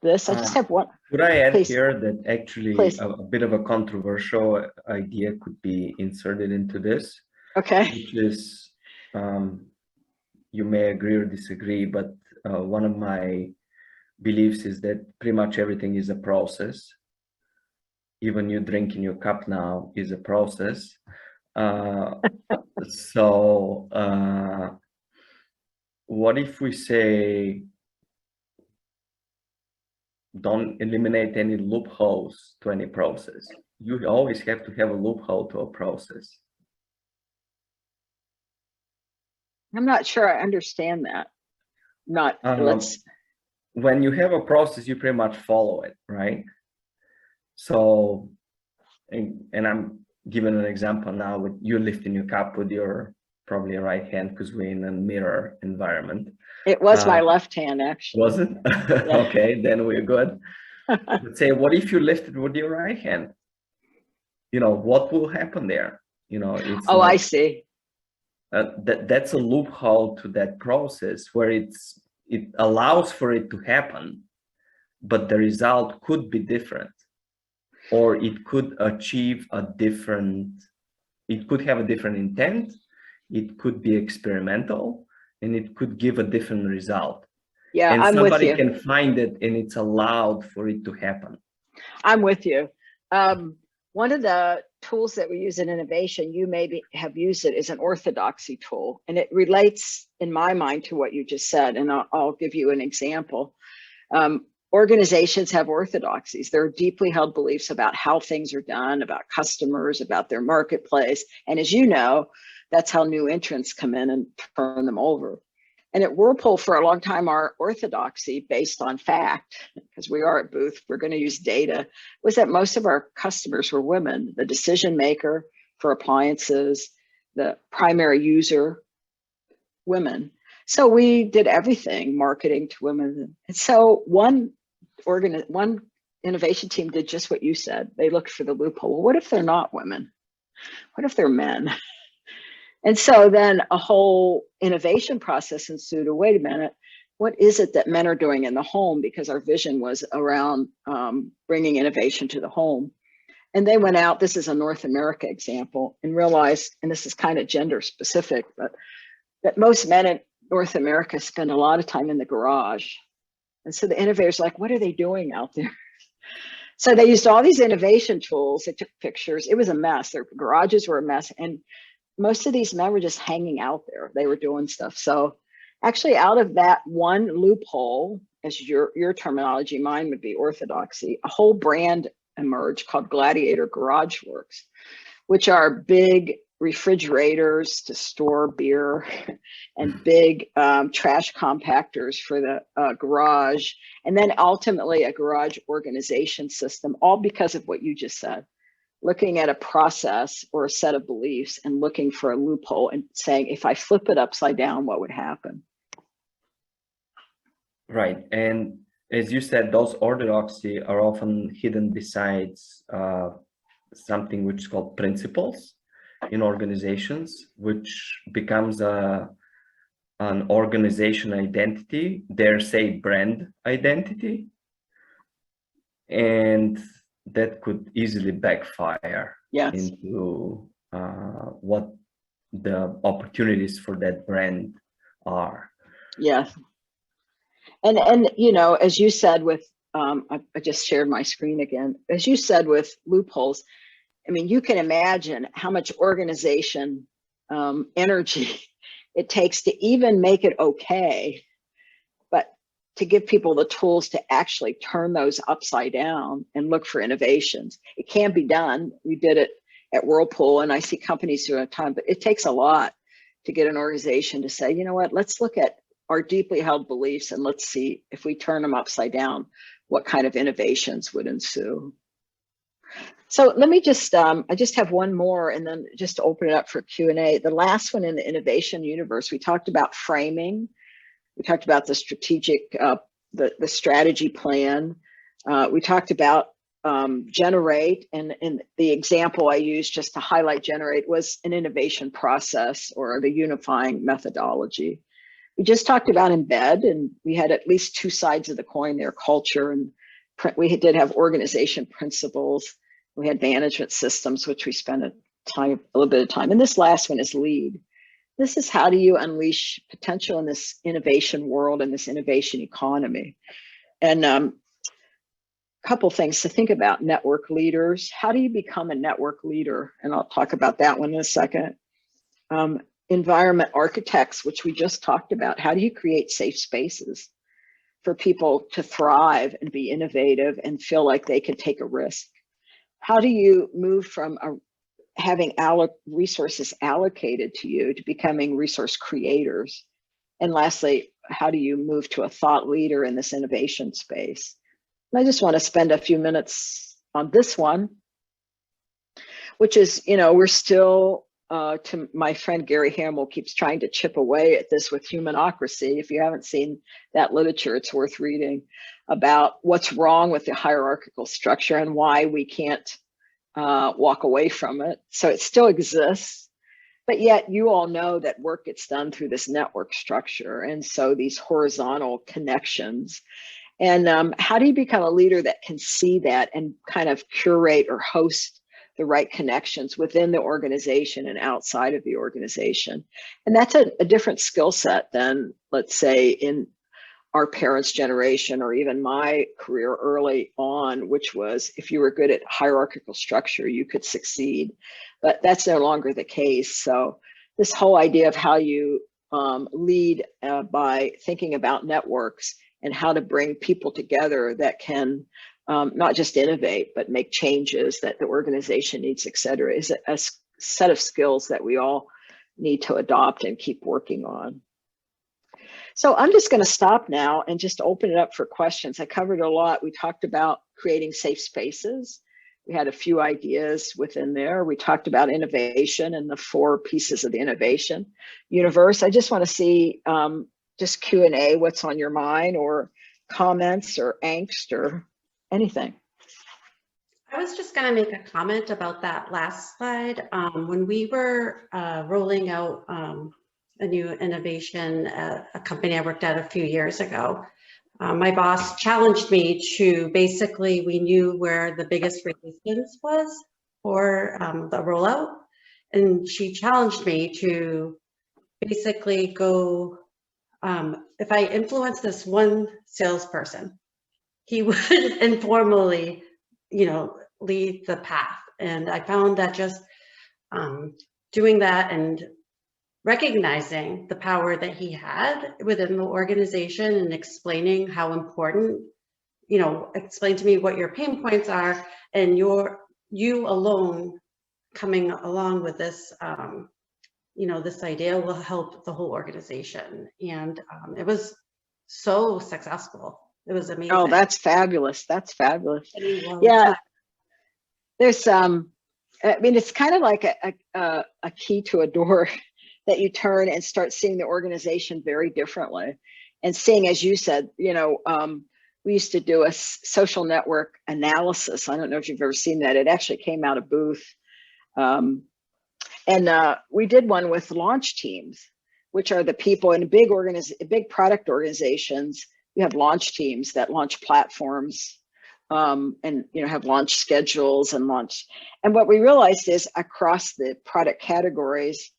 this? I just have one. Could I add Please. here that actually a bit of a controversial idea could be inserted into this? Okay. Which is, you may agree or disagree, but one of my beliefs is that pretty much everything is a process. Even you drinking your cup now is a process. So what if we say, don't eliminate any loopholes to any process? You always have to have a loophole to a process. I'm not sure I understand that. When you have a process, you pretty much follow it, right? So, and I'm giving an example now with you lifting your cup with your probably right hand, because we're in a mirror environment. It was my left hand, actually. Was it? Yeah. Okay, then we're good. Let's say, what if you lift it with your right hand? You know, what will happen there? You know, it's I see. That's a loophole to that process where it allows for it to happen, but the result could be different, or it could achieve it could have a different intent, it could be experimental, and it could give a different result. Yeah, and I'm with somebody you. can find it and it's allowed for it to happen. I'm with you. One of the tools that we use in innovation, you maybe have used it, is an orthodoxy tool. And it relates, in my mind, to what you just said. And I'll give you an example. Organizations have orthodoxies. There are deeply held beliefs about how things are done, about customers, about their marketplace. And as you know, that's how new entrants come in and turn them over. And at Whirlpool, for a long time, our orthodoxy based on fact, because we are at Booth, we're going to use data, was that most of our customers were women, the decision maker for appliances, the primary user, women. So we did everything, marketing to women. And so one innovation team did just what you said. They looked for the loophole. Well, what if they're not women? What if they're men? And so then a whole innovation process ensued. Wait a minute, what is it that men are doing in the home? Because our vision was around bringing innovation to the home. And they went out, this is a North America example, and realized, and this is kind of gender specific, but that most men in North America spend a lot of time in the garage. And so the innovators like, what are they doing out there? So they used all these innovation tools. They took pictures. It was a mess. Their garages were a mess. And most of these men were just hanging out there. They were doing stuff. So actually out of that one loophole, as your terminology, mine would be orthodoxy, a whole brand emerged called Gladiator Garage Works, which are big refrigerators to store beer and big trash compactors for the garage. And then ultimately a garage organization system, all because of what you just said. Looking at a process or a set of beliefs and looking for a loophole and saying, if I flip it upside down, what would happen? Right. And as you said, those orthodoxy are often hidden besides something which is called principles in organizations, which becomes an organization identity, dare say brand identity. And that could easily backfire into what the opportunities for that brand are. Yes. And you know, as you said with, I just shared my screen again, as you said with loopholes, I mean, you can imagine how much organization energy it takes to even make it okay, but to give people the tools to actually turn those upside down and look for innovations. It can be done. We did it at Whirlpool, and I see companies do it at time, but it takes a lot to get an organization to say, you know what, let's look at our deeply held beliefs and let's see if we turn them upside down, what kind of innovations would ensue. So let me just, I just have one more and then just to open it up for Q&A. The last one in the innovation universe, we talked about framing. We talked about the strategic, the strategy plan. We talked about generate, and the example I used just to highlight generate was an innovation process or the unifying methodology. We just talked about embed, and we had at least two sides of the coin there, culture, and we did have organization principles. We had management systems, which we spent a little bit of time. And this last one is lead. This is how do you unleash potential in this innovation world and this innovation economy. And a couple things to think about: network leaders. How do you become a network leader? And I'll talk about that one in a second. Environment architects, which we just talked about. How do you create safe spaces for people to thrive and be innovative and feel like they can take a risk? How do you move from having resources allocated to you to becoming resource creators? And lastly, how do you move to a thought leader in this innovation space? And I just want to spend a few minutes on this one, which is, you know, we're still, to my friend Gary Hamill keeps trying to chip away at this with humanocracy. If you haven't seen that literature, it's worth reading about what's wrong with the hierarchical structure and why we can't walk away from it. So it still exists, but yet you all know that work gets done through this network structure. And so these horizontal connections. And how do you become a leader that can see that and kind of curate or host the right connections within the organization and outside of the organization? And that's a different skill set than, let's say, in our parents' generation, or even my career early on, which was if you were good at hierarchical structure, you could succeed. But that's no longer the case. So this whole idea of how you lead by thinking about networks and how to bring people together that can not just innovate, but make changes that the organization needs, et cetera, is a set of skills that we all need to adopt and keep working on. So I'm just going to stop now and just open it up for questions. I covered a lot. We talked about creating safe spaces. We had a few ideas within there. We talked about innovation and the 4 pieces of the innovation universe. I just want to see just Q&A, what's on your mind, or comments or angst or anything. I was just going to make a comment about that last slide. When we were rolling out a new innovation at a company I worked at a few years ago, my boss challenged me to basically, we knew where the biggest resistance was for the rollout. And she challenged me to basically go, if I influence this one salesperson, he would informally, lead the path. And I found that just doing that and recognizing the power that he had within the organization and explaining how important, explain to me what your pain points are, and you alone coming along with this, this idea will help the whole organization. And it was so successful. It was amazing. Oh, that's fabulous. That's fabulous. Yeah. There's it's kind of like a key to a door that you turn and start seeing the organization very differently, and seeing, as you said, we used to do a social network analysis. I don't know if you've ever seen that. It actually came out of Booth. And we did one with launch teams, which are the people in big product organizations. You have launch teams that launch platforms, and have launch schedules and launch. And what we realized is across the product categories,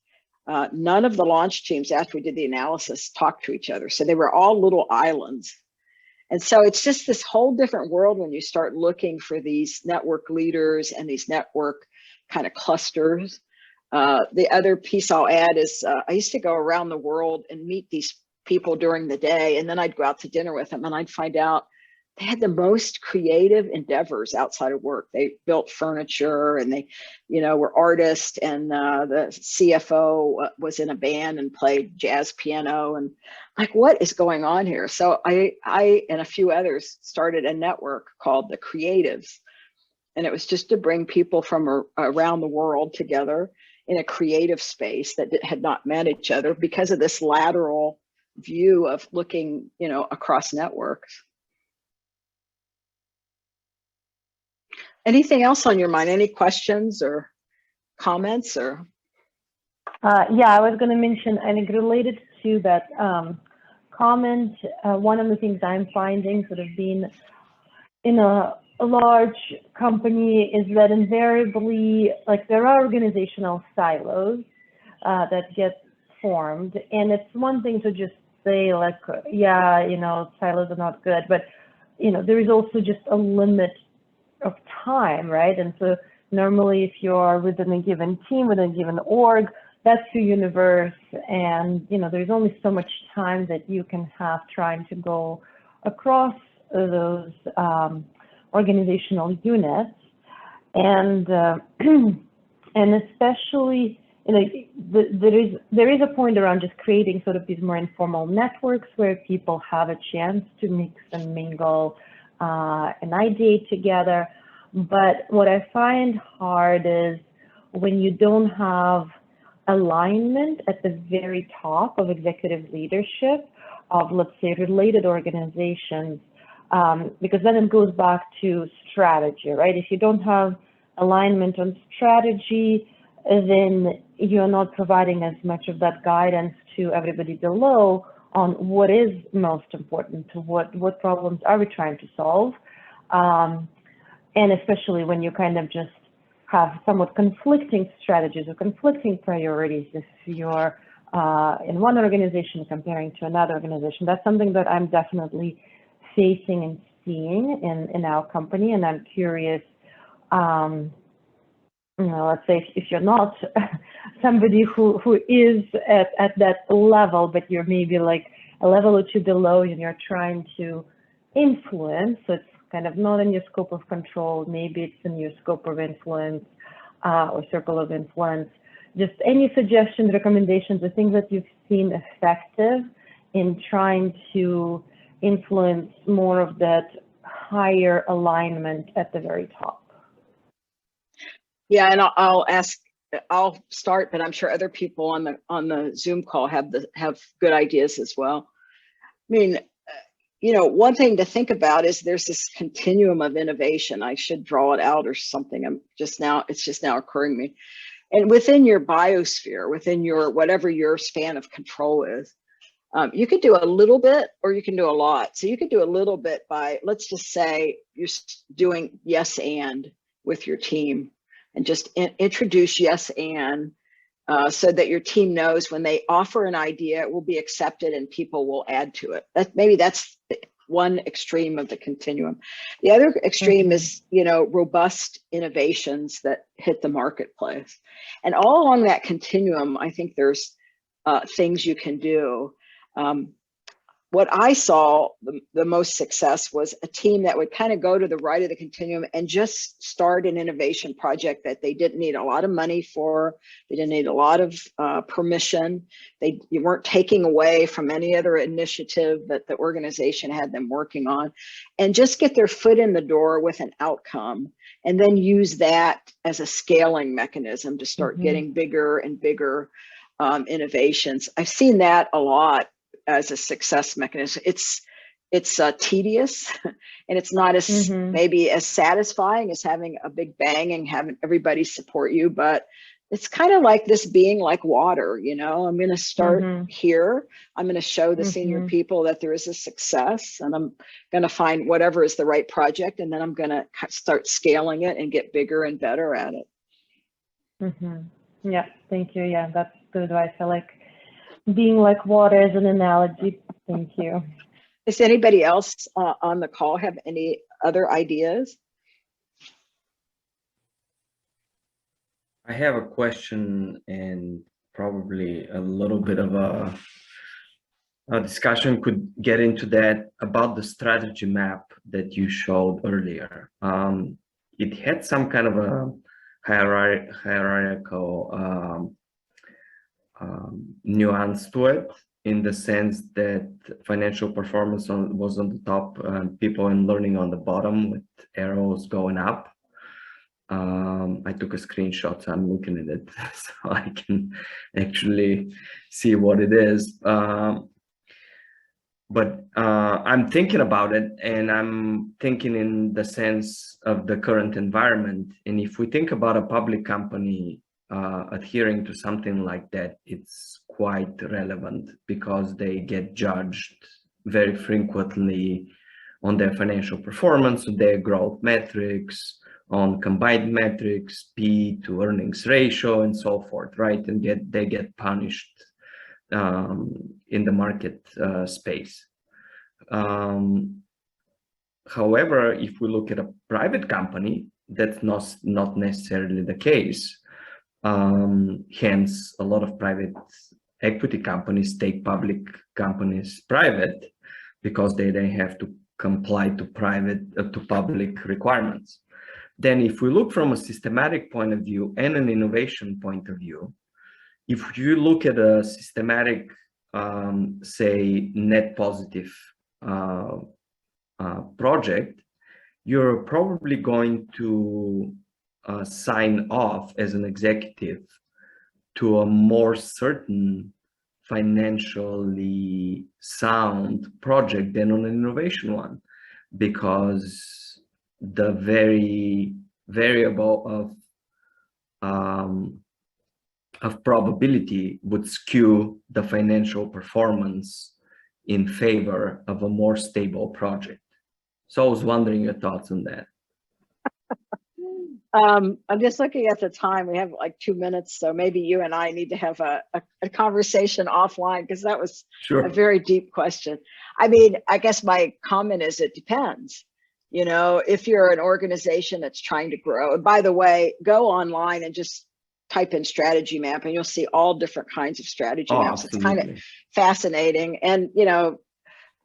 none of the launch teams, after we did the analysis, talked to each other. So they were all little islands. And so it's just this whole different world when you start looking for these network leaders and these network kind of clusters. The other piece I'll add is I used to go around the world and meet these people during the day, and then I'd go out to dinner with them, and I'd find out they had the most creative endeavors outside of work. They built furniture, and they, were artists, and the CFO was in a band and played jazz piano, and like, what is going on here? So I and a few others started a network called the Creatives, and it was just to bring people from around the world together in a creative space that had not met each other because of this lateral view of looking, across networks. Anything else on your mind? Any questions or comments or? Yeah, I was going to mention, and related to that comment, one of the things I'm finding sort of being in a large company is that invariably, like, there are organizational silos that get formed, and it's one thing to just say, like, yeah, silos are not good, but there is also just a limit of time, right? And so normally, if you're within a given team, within a given org, that's your universe, and there's only so much time that you can have trying to go across those organizational units, and and especially, there is a point around just creating sort of these more informal networks where people have a chance to mix and mingle and ideate together. But what I find hard is when you don't have alignment at the very top of executive leadership of, let's say, related organizations, because then it goes back to strategy, right? If you don't have alignment on strategy, then you're not providing as much of that guidance to everybody below on what is most important, to what problems are we trying to solve. And especially when you kind of just have somewhat conflicting strategies or conflicting priorities, if you're in one organization comparing to another organization. That's something that I'm definitely facing and seeing in our company, and I'm curious. Let's say if you're not somebody who is at that level, but you're maybe like a level or two below, and you're trying to influence, so it's kind of not in your scope of control, maybe it's in your scope of influence or circle of influence. Just any suggestions, recommendations, or things that you've seen effective in trying to influence more of that higher alignment at the very top? Yeah, and I'll start, but I'm sure other people on the Zoom call have good ideas as well. I mean, one thing to think about is there's this continuum of innovation. I should draw it out or something. It's just now occurring to me. And within your biosphere, within your whatever your span of control is, you could do a little bit or you can do a lot. So you could do a little bit by, let's just say you're doing yes and with your team, and just introduce yes and so that your team knows when they offer an idea, it will be accepted and people will add to it. Maybe that's one extreme of the continuum. The other extreme is, robust innovations that hit the marketplace. And all along that continuum, I think there's things you can do. What I saw the most success was a team that would kind of go to the right of the continuum and just start an innovation project that they didn't need a lot of money for. They didn't need a lot of permission. You weren't taking away from any other initiative that the organization had them working on, and just get their foot in the door with an outcome, and then use that as a scaling mechanism to start getting bigger and bigger innovations. I've seen that a lot as a success mechanism. It's tedious and it's not as maybe as satisfying as having a big bang and having everybody support you, but it's kind of like this being like water. I'm going to start here. I'm going to show the senior people that there is a success, and I'm going to find whatever is the right project, and then I'm going to start scaling it and get bigger and better at it. Yeah, thank you. Yeah, that's good advice. I like being like water as an analogy. Thank you. Does anybody else on the call have any other ideas? I have a question and probably a little bit of a discussion could get into that about the strategy map that you showed earlier. It had some kind of a hierarchical nuance to it, in the sense that financial performance was on the top, people and learning on the bottom, with arrows going up. I took a screenshot, so I'm looking at it so I can actually see what it is. But I'm thinking about it, and I'm thinking in the sense of the current environment. And if we think about a public company adhering to something like that, it's quite relevant, because they get judged very frequently on their financial performance, on their growth metrics, on combined metrics, P to earnings ratio, and so forth, right? And they get punished in the market space. However, if we look at a private company, that's not necessarily the case. Hence, a lot of private equity companies take public companies private, because they have to comply to public requirements. Then if we look from a systematic point of view and an innovation point of view, if you look at a systematic, say, net positive project, you're probably going to sign off as an executive to a more certain financially sound project than on an innovation one, because the very variable of probability would skew the financial performance in favor of a more stable project. So I was wondering your thoughts on that. I'm just looking at the time. We have like 2 minutes, so maybe you and I need to have a conversation offline, because that was Sure. a very deep question. I mean, I guess my comment is it depends. You know, if you're an organization that's trying to grow, and by the way, go online and just type in strategy map and you'll see all different kinds of strategy maps. It's kind of Absolutely. fascinating. And, you know,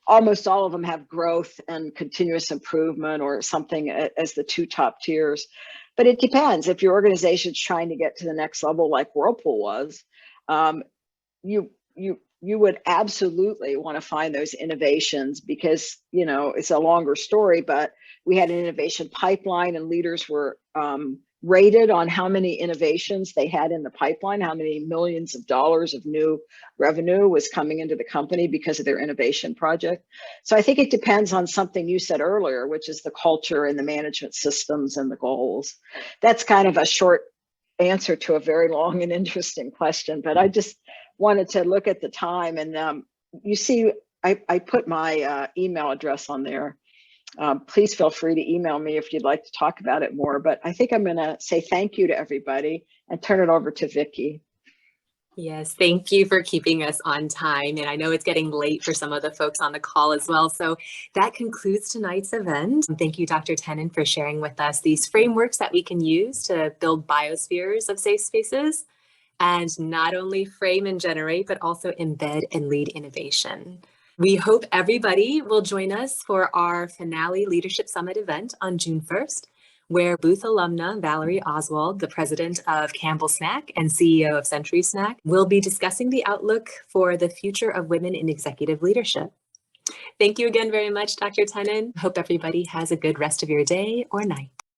almost all of them have growth and continuous improvement or something as the two top tiers. But it depends. If your organization's trying to get to the next level, like Whirlpool was, you would absolutely want to find those innovations, because, you know, it's a longer story, but we had an innovation pipeline and leaders were rated on how many innovations they had in the pipeline, how many millions of dollars of new revenue was coming into the company because of their innovation project. So I think it depends on something you said earlier, which is the culture and the management systems and the goals. That's kind of a short answer to a very long and interesting question, but I just wanted to look at the time. And you see, I put my email address on there. Please feel free to email me if you'd like to talk about it more. But I think I'm going to say thank you to everybody and turn it over to Vicki. Yes, thank you for keeping us on time. And I know it's getting late for some of the folks on the call as well. So that concludes tonight's event. Thank you, Dr. Tenen, for sharing with us these frameworks that we can use to build biospheres of safe spaces and not only frame and generate, but also embed and lead innovation. We hope everybody will join us for our finale Leadership Summit event on June 1st, where Booth alumna Valerie Oswald, the president of Campbell Snack and CEO of Century Snack, will be discussing the outlook for the future of women in executive leadership. Thank you again very much, Dr. Tenen. Hope everybody has a good rest of your day or night.